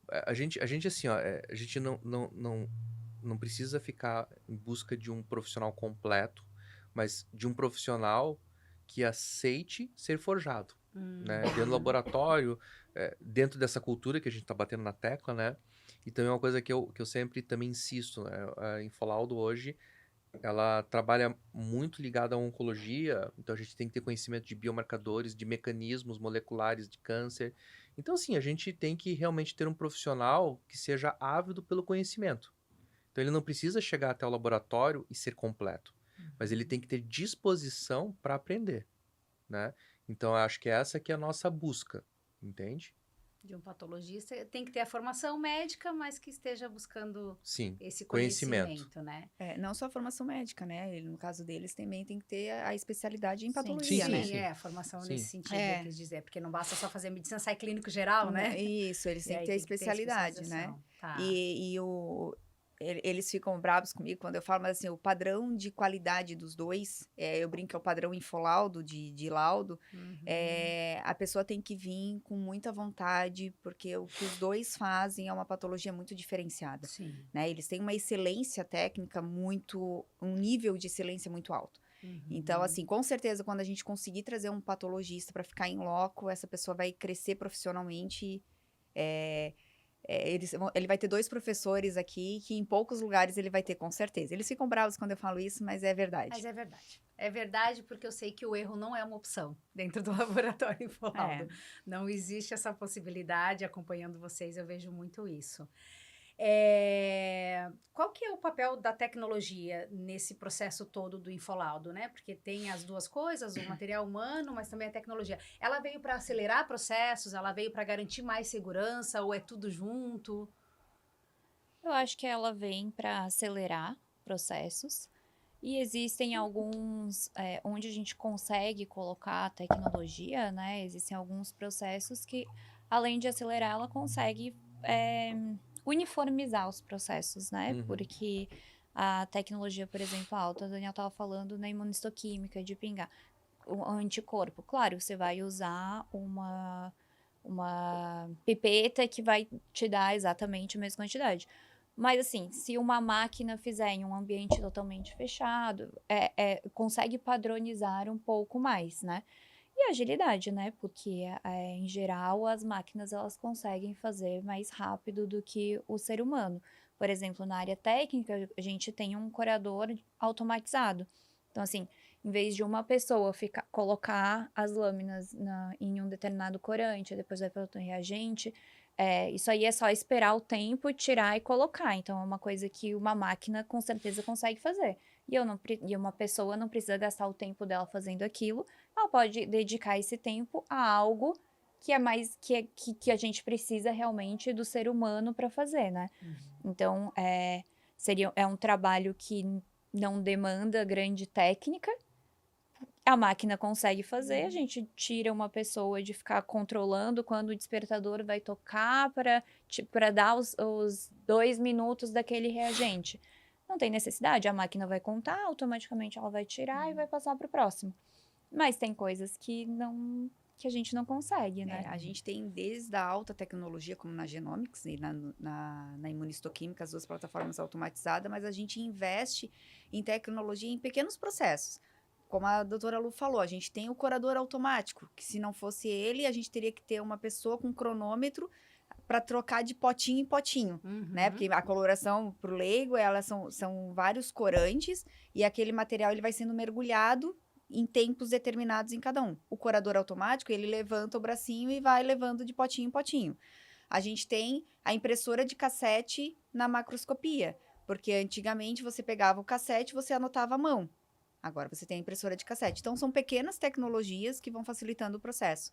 a gente assim, ó, a gente não precisa ficar em busca de um profissional completo, mas de um profissional que aceite ser forjado, né? Dentro do laboratório, dentro dessa cultura que a gente está batendo na tecla, né? E também uma coisa que eu sempre também insisto, né? A Infolaudo hoje, ela trabalha muito ligada à oncologia, então a gente tem que ter conhecimento de biomarcadores, de mecanismos moleculares de câncer. Então, assim, a gente tem que realmente ter um profissional que seja ávido pelo conhecimento. Então, ele não precisa chegar até o laboratório e ser completo, mas ele tem que ter disposição para aprender, né? Então, eu acho que essa que é a nossa busca, entende? De um patologista, tem que ter a formação médica, mas que esteja buscando Sim, esse conhecimento. conhecimento, né? Não só a formação médica, né? No caso deles também tem que ter a especialidade em Sim. patologia, Sim, né? sim. A formação Sim. nesse sentido, É. eu quis dizer, porque não basta só fazer medicina, sai clínico geral, né? Isso, eles E têm aí que ter a tem que ter especialidade, né? especialização. Tá. Eles ficam bravos comigo quando eu falo, mas assim, o padrão de qualidade dos dois, eu brinco que é o padrão Infolaudo, de laudo, Uhum. a pessoa tem que vir com muita vontade, porque o que os dois fazem é uma patologia muito diferenciada, Sim. né? Eles têm uma excelência técnica um nível de excelência muito alto. Uhum. Então, assim, com certeza, quando a gente conseguir trazer um patologista para ficar em loco, essa pessoa vai crescer profissionalmente. Ele vai ter 2 professores aqui, que em poucos lugares ele vai ter, com certeza. Eles ficam bravos quando eu falo isso, mas é verdade. Mas é verdade. É verdade porque eu sei que o erro não é uma opção dentro do laboratório Infolaudo. Não existe essa possibilidade, acompanhando vocês, eu vejo muito isso. Qual que é o papel da tecnologia nesse processo todo do Infolaudo, né? Porque tem as duas coisas, o material humano, mas também a tecnologia. Ela veio para acelerar processos, ela veio para garantir mais segurança, ou é tudo junto? Eu acho que ela vem para acelerar processos e existem alguns onde a gente consegue colocar a tecnologia, né? Existem alguns processos que, além de acelerar, ela consegue uniformizar os processos, né? Uhum. Porque a tecnologia, por exemplo, alta, a Daniel estava falando na imunistoquímica, de pingar o anticorpo. Claro, você vai usar uma pipeta que vai te dar exatamente a mesma quantidade. Mas, assim, se uma máquina fizer em um ambiente totalmente fechado, consegue padronizar um pouco mais, né? E agilidade, né? Porque, em geral, as máquinas, elas conseguem fazer mais rápido do que o ser humano. Por exemplo, na área técnica, a gente tem um corador automatizado. Então, assim, em vez de uma pessoa colocar as lâminas em um determinado corante, depois vai para outro reagente, isso aí é só esperar o tempo, tirar e colocar. Então, é uma coisa que uma máquina com certeza consegue fazer. E uma pessoa não precisa gastar o tempo dela fazendo aquilo, ela pode dedicar esse tempo a algo que é mais que a gente precisa realmente do ser humano para fazer, né? Uhum. Então, é um trabalho que não demanda grande técnica. A máquina consegue fazer, a gente tira uma pessoa de ficar controlando quando o despertador vai tocar para dar os 2 minutos daquele reagente. Não tem necessidade, a máquina vai contar, automaticamente ela vai tirar e vai passar para o próximo. Mas tem coisas que que a gente não consegue, né? A gente tem desde a alta tecnologia, como na Genomics e na imunistoquímica, as duas plataformas automatizadas, mas a gente investe em tecnologia em pequenos processos. Como a doutora Lu falou, a gente tem o corador automático, que se não fosse ele, a gente teria que ter uma pessoa com cronômetro para trocar de potinho em potinho, né? Porque a coloração para o leigo, elas são vários corantes e aquele material ele vai sendo mergulhado em tempos determinados em cada um. O corador automático, ele levanta o bracinho e vai levando de potinho em potinho. A gente tem a impressora de cassete na macroscopia, porque antigamente você pegava o cassete e você anotava à mão. Agora você tem a impressora de cassete. Então, são pequenas tecnologias que vão facilitando o processo.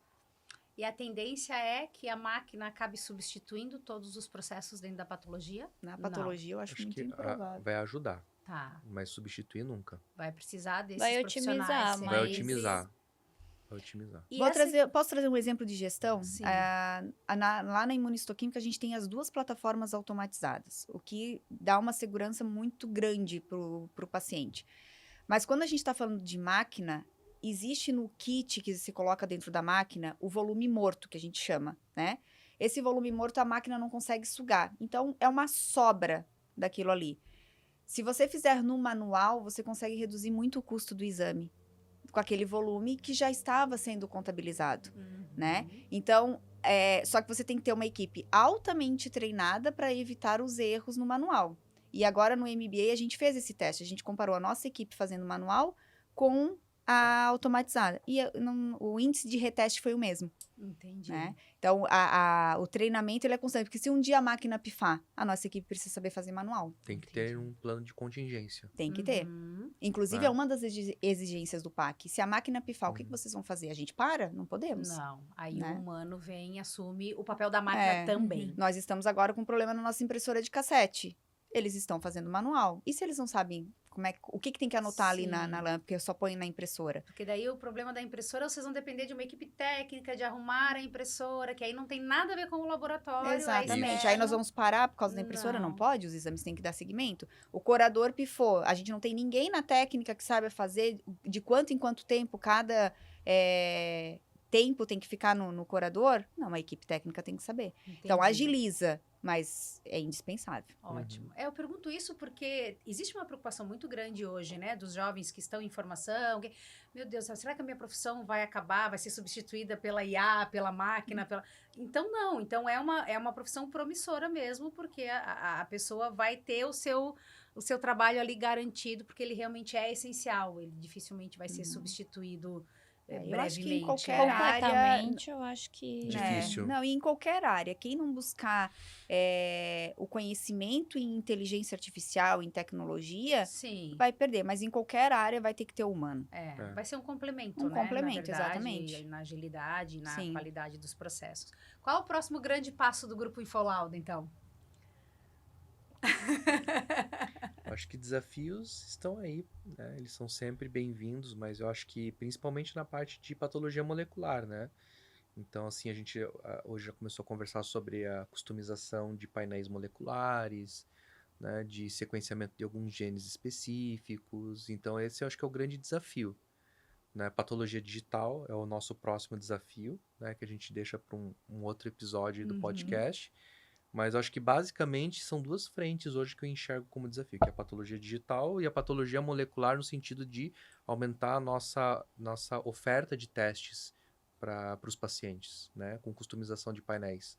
E a tendência é que a máquina acabe substituindo todos os processos dentro da patologia? Na patologia, eu acho muito que improvável. vai ajudar, Tá. mas substituir nunca. Vai precisar desses Vai profissionais. otimizar, ser Vai Mas- otimizar. Vai otimizar. E Posso trazer um exemplo de gestão? Sim. Lá na imunistoquímica, a gente tem as duas plataformas automatizadas, o que dá uma segurança muito grande para o paciente. Mas quando a gente está falando de máquina, existe no kit que se coloca dentro da máquina o volume morto, que a gente chama, né? Esse volume morto a máquina não consegue sugar. Então, é uma sobra daquilo ali. Se você fizer no manual, você consegue reduzir muito o custo do exame com aquele volume que já estava sendo contabilizado, né? Então, só que você tem que ter uma equipe altamente treinada para evitar os erros no manual. E agora no MBA a gente fez esse teste, a gente comparou a nossa equipe fazendo manual com a automatizada. E o índice de reteste foi o mesmo. Entendi. Né? Então, o treinamento ele é constante, porque se um dia a máquina pifar, a nossa equipe precisa saber fazer manual. Tem que ter um plano de contingência. Tem que ter. Inclusive, é uma das exigências do PAC. Se a máquina pifar, o que vocês vão fazer? A gente para? Não podemos. Não. Aí né? o humano vem e assume o papel da máquina também. Nós estamos agora com um problema na nossa impressora de cassete. Eles estão fazendo manual. E se eles não sabem o que tem que anotar ali na lâmpada, porque eu só ponho na impressora? Porque daí o problema da impressora, vocês vão depender de uma equipe técnica, de arrumar a impressora, que aí não tem nada a ver com o laboratório. Exatamente. Aí nós vamos parar por causa da impressora? Não pode, os exames têm que dar seguimento. O corador pifou. A gente não tem ninguém na técnica que saiba fazer de quanto em quanto tempo cada tempo tem que ficar no corador. Não, a equipe técnica tem que saber. Entendi. Então, agiliza, mas é indispensável. Ótimo. Eu pergunto isso porque existe uma preocupação muito grande hoje, né? Dos jovens que estão em formação. Meu Deus, será que a minha profissão vai acabar, vai ser substituída pela IA, pela máquina? Então, não. Então, é uma profissão promissora mesmo, porque a pessoa vai ter o seu trabalho ali garantido, porque ele realmente é essencial. Ele dificilmente vai ser substituído brevemente. Eu acho que em qualquer Completamente, eu acho que... Difícil. Não, e em qualquer área. Quem não buscar o conhecimento em inteligência artificial, em tecnologia, Sim. vai perder. Mas em qualquer área vai ter que ter o humano. Vai ser um complemento, Um né? complemento, Na verdade, exatamente. Na agilidade, na Sim. qualidade dos processos. Qual o próximo grande passo do Grupo Infolauda, então? Acho que desafios estão aí, né? Eles são sempre bem-vindos, mas eu acho que principalmente na parte de patologia molecular, né? Então, assim, a gente hoje já começou a conversar sobre a customização de painéis moleculares, né? De sequenciamento de alguns genes específicos. Então, esse eu acho que é o grande desafio, né? Patologia digital é o nosso próximo desafio, né? Que a gente deixa para um outro episódio do podcast. Mas eu acho que basicamente são duas frentes hoje que eu enxergo como desafio, que é a patologia digital e a patologia molecular no sentido de aumentar a nossa oferta de testes para os pacientes, né? Com customização de painéis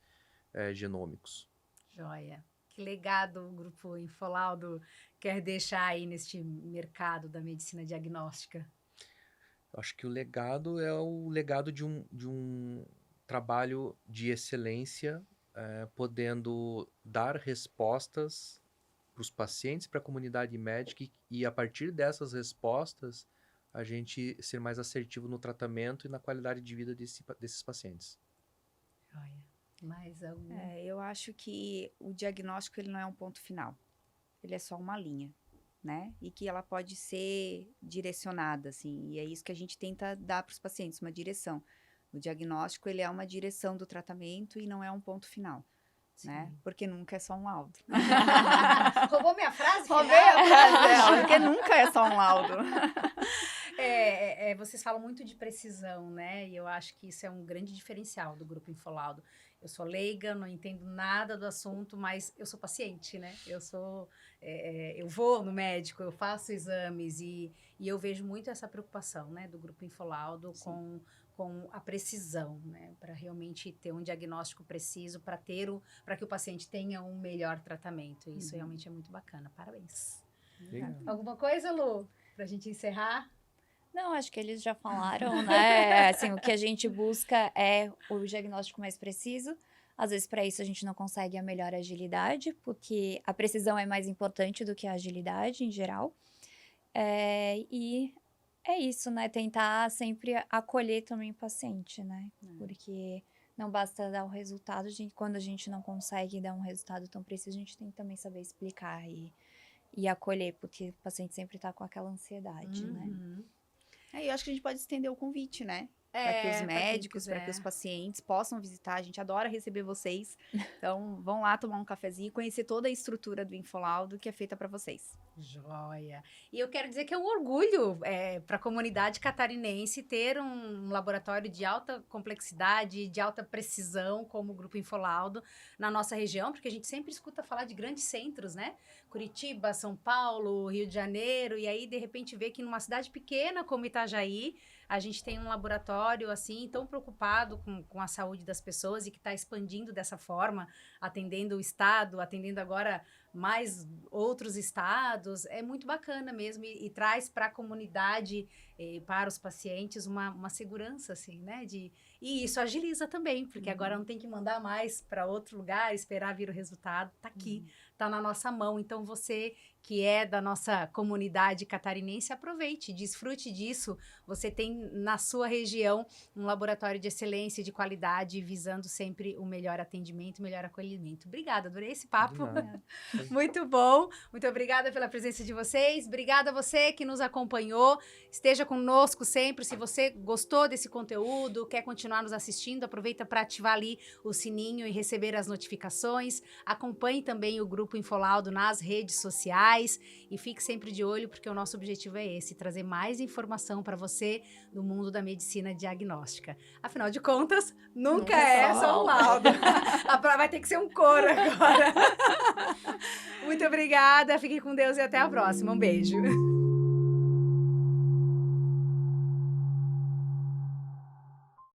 genômicos. Joia. Que legado o Grupo Infolaudo quer deixar aí neste mercado da medicina diagnóstica? Eu acho que o legado é o legado de um trabalho de excelência, podendo dar respostas para os pacientes, para a comunidade médica e a partir dessas respostas a gente ser mais assertivo no tratamento e na qualidade de vida desses pacientes. Joia. Mais algum? Eu acho que o diagnóstico ele não é um ponto final. Ele é só uma linha, né? E que ela pode ser direcionada, assim. E é isso que a gente tenta dar para os pacientes, uma direção. O diagnóstico, ele é uma direção do tratamento e não é um ponto final, né? Porque nunca é só um laudo. Roubou minha frase? Roubei a frase dela, porque nunca é só um laudo. Vocês falam muito de precisão, né? E eu acho que isso é um grande diferencial do Grupo Infolaudo. Eu sou leiga, não entendo nada do assunto, mas eu sou paciente, né? Eu vou no médico, eu faço exames e eu vejo muito essa preocupação, né, do Grupo Infolaudo com a precisão, né, para realmente ter um diagnóstico preciso, para que o paciente tenha um melhor tratamento. E isso realmente é muito bacana. Parabéns. Legal. Alguma coisa, Lu, para a gente encerrar? Não, acho que eles já falaram, né? Assim, o que a gente busca é o diagnóstico mais preciso. Às vezes, para isso, a gente não consegue a melhor agilidade, porque a precisão é mais importante do que a agilidade, em geral. E é isso, né? Tentar sempre acolher também o paciente, né? Porque não basta dar o resultado, quando a gente não consegue dar um resultado tão preciso, a gente tem que também saber explicar e acolher, porque o paciente sempre está com aquela ansiedade, né? Eu acho que a gente pode estender o convite, né? Para que os médicos, para que os pacientes possam visitar. A gente adora receber vocês. Então, vão lá tomar um cafezinho e conhecer toda a estrutura do Infolaudo que é feita para vocês. Joia! E eu quero dizer que é um orgulho para a comunidade catarinense ter um laboratório de alta complexidade, de alta precisão, como o Grupo Infolaudo, na nossa região, porque a gente sempre escuta falar de grandes centros, né? Curitiba, São Paulo, Rio de Janeiro, e aí, de repente, vê que numa cidade pequena como Itajaí, a gente tem um laboratório, assim, tão preocupado com a saúde das pessoas e que está expandindo dessa forma, atendendo o estado, atendendo agora mais outros estados. É muito bacana mesmo e traz para a comunidade, para os pacientes, uma segurança, assim, né? E isso agiliza também, porque agora não tem que mandar mais para outro lugar, esperar vir o resultado. Tá aqui, tá na nossa mão. Então, você que é da nossa comunidade catarinense, aproveite, desfrute disso. Você tem na sua região um laboratório de excelência, de qualidade, visando sempre o melhor atendimento, o melhor acolhimento. Obrigada, adorei esse papo. Muito bom. Muito obrigada pela presença de vocês. Obrigada a você que nos acompanhou. Esteja conosco sempre. Se você gostou desse conteúdo, quer continuar nos assistindo, aproveita para ativar ali o sininho e receber as notificações. Acompanhe também o Grupo Infolaudo nas redes sociais e fique sempre de olho, porque o nosso objetivo é esse, trazer mais informação para você do mundo da medicina diagnóstica. Afinal de contas, nunca é só um laudo. Vai ter que ser um coro agora. Muito obrigada, fiquem com Deus e até a próxima. Um beijo.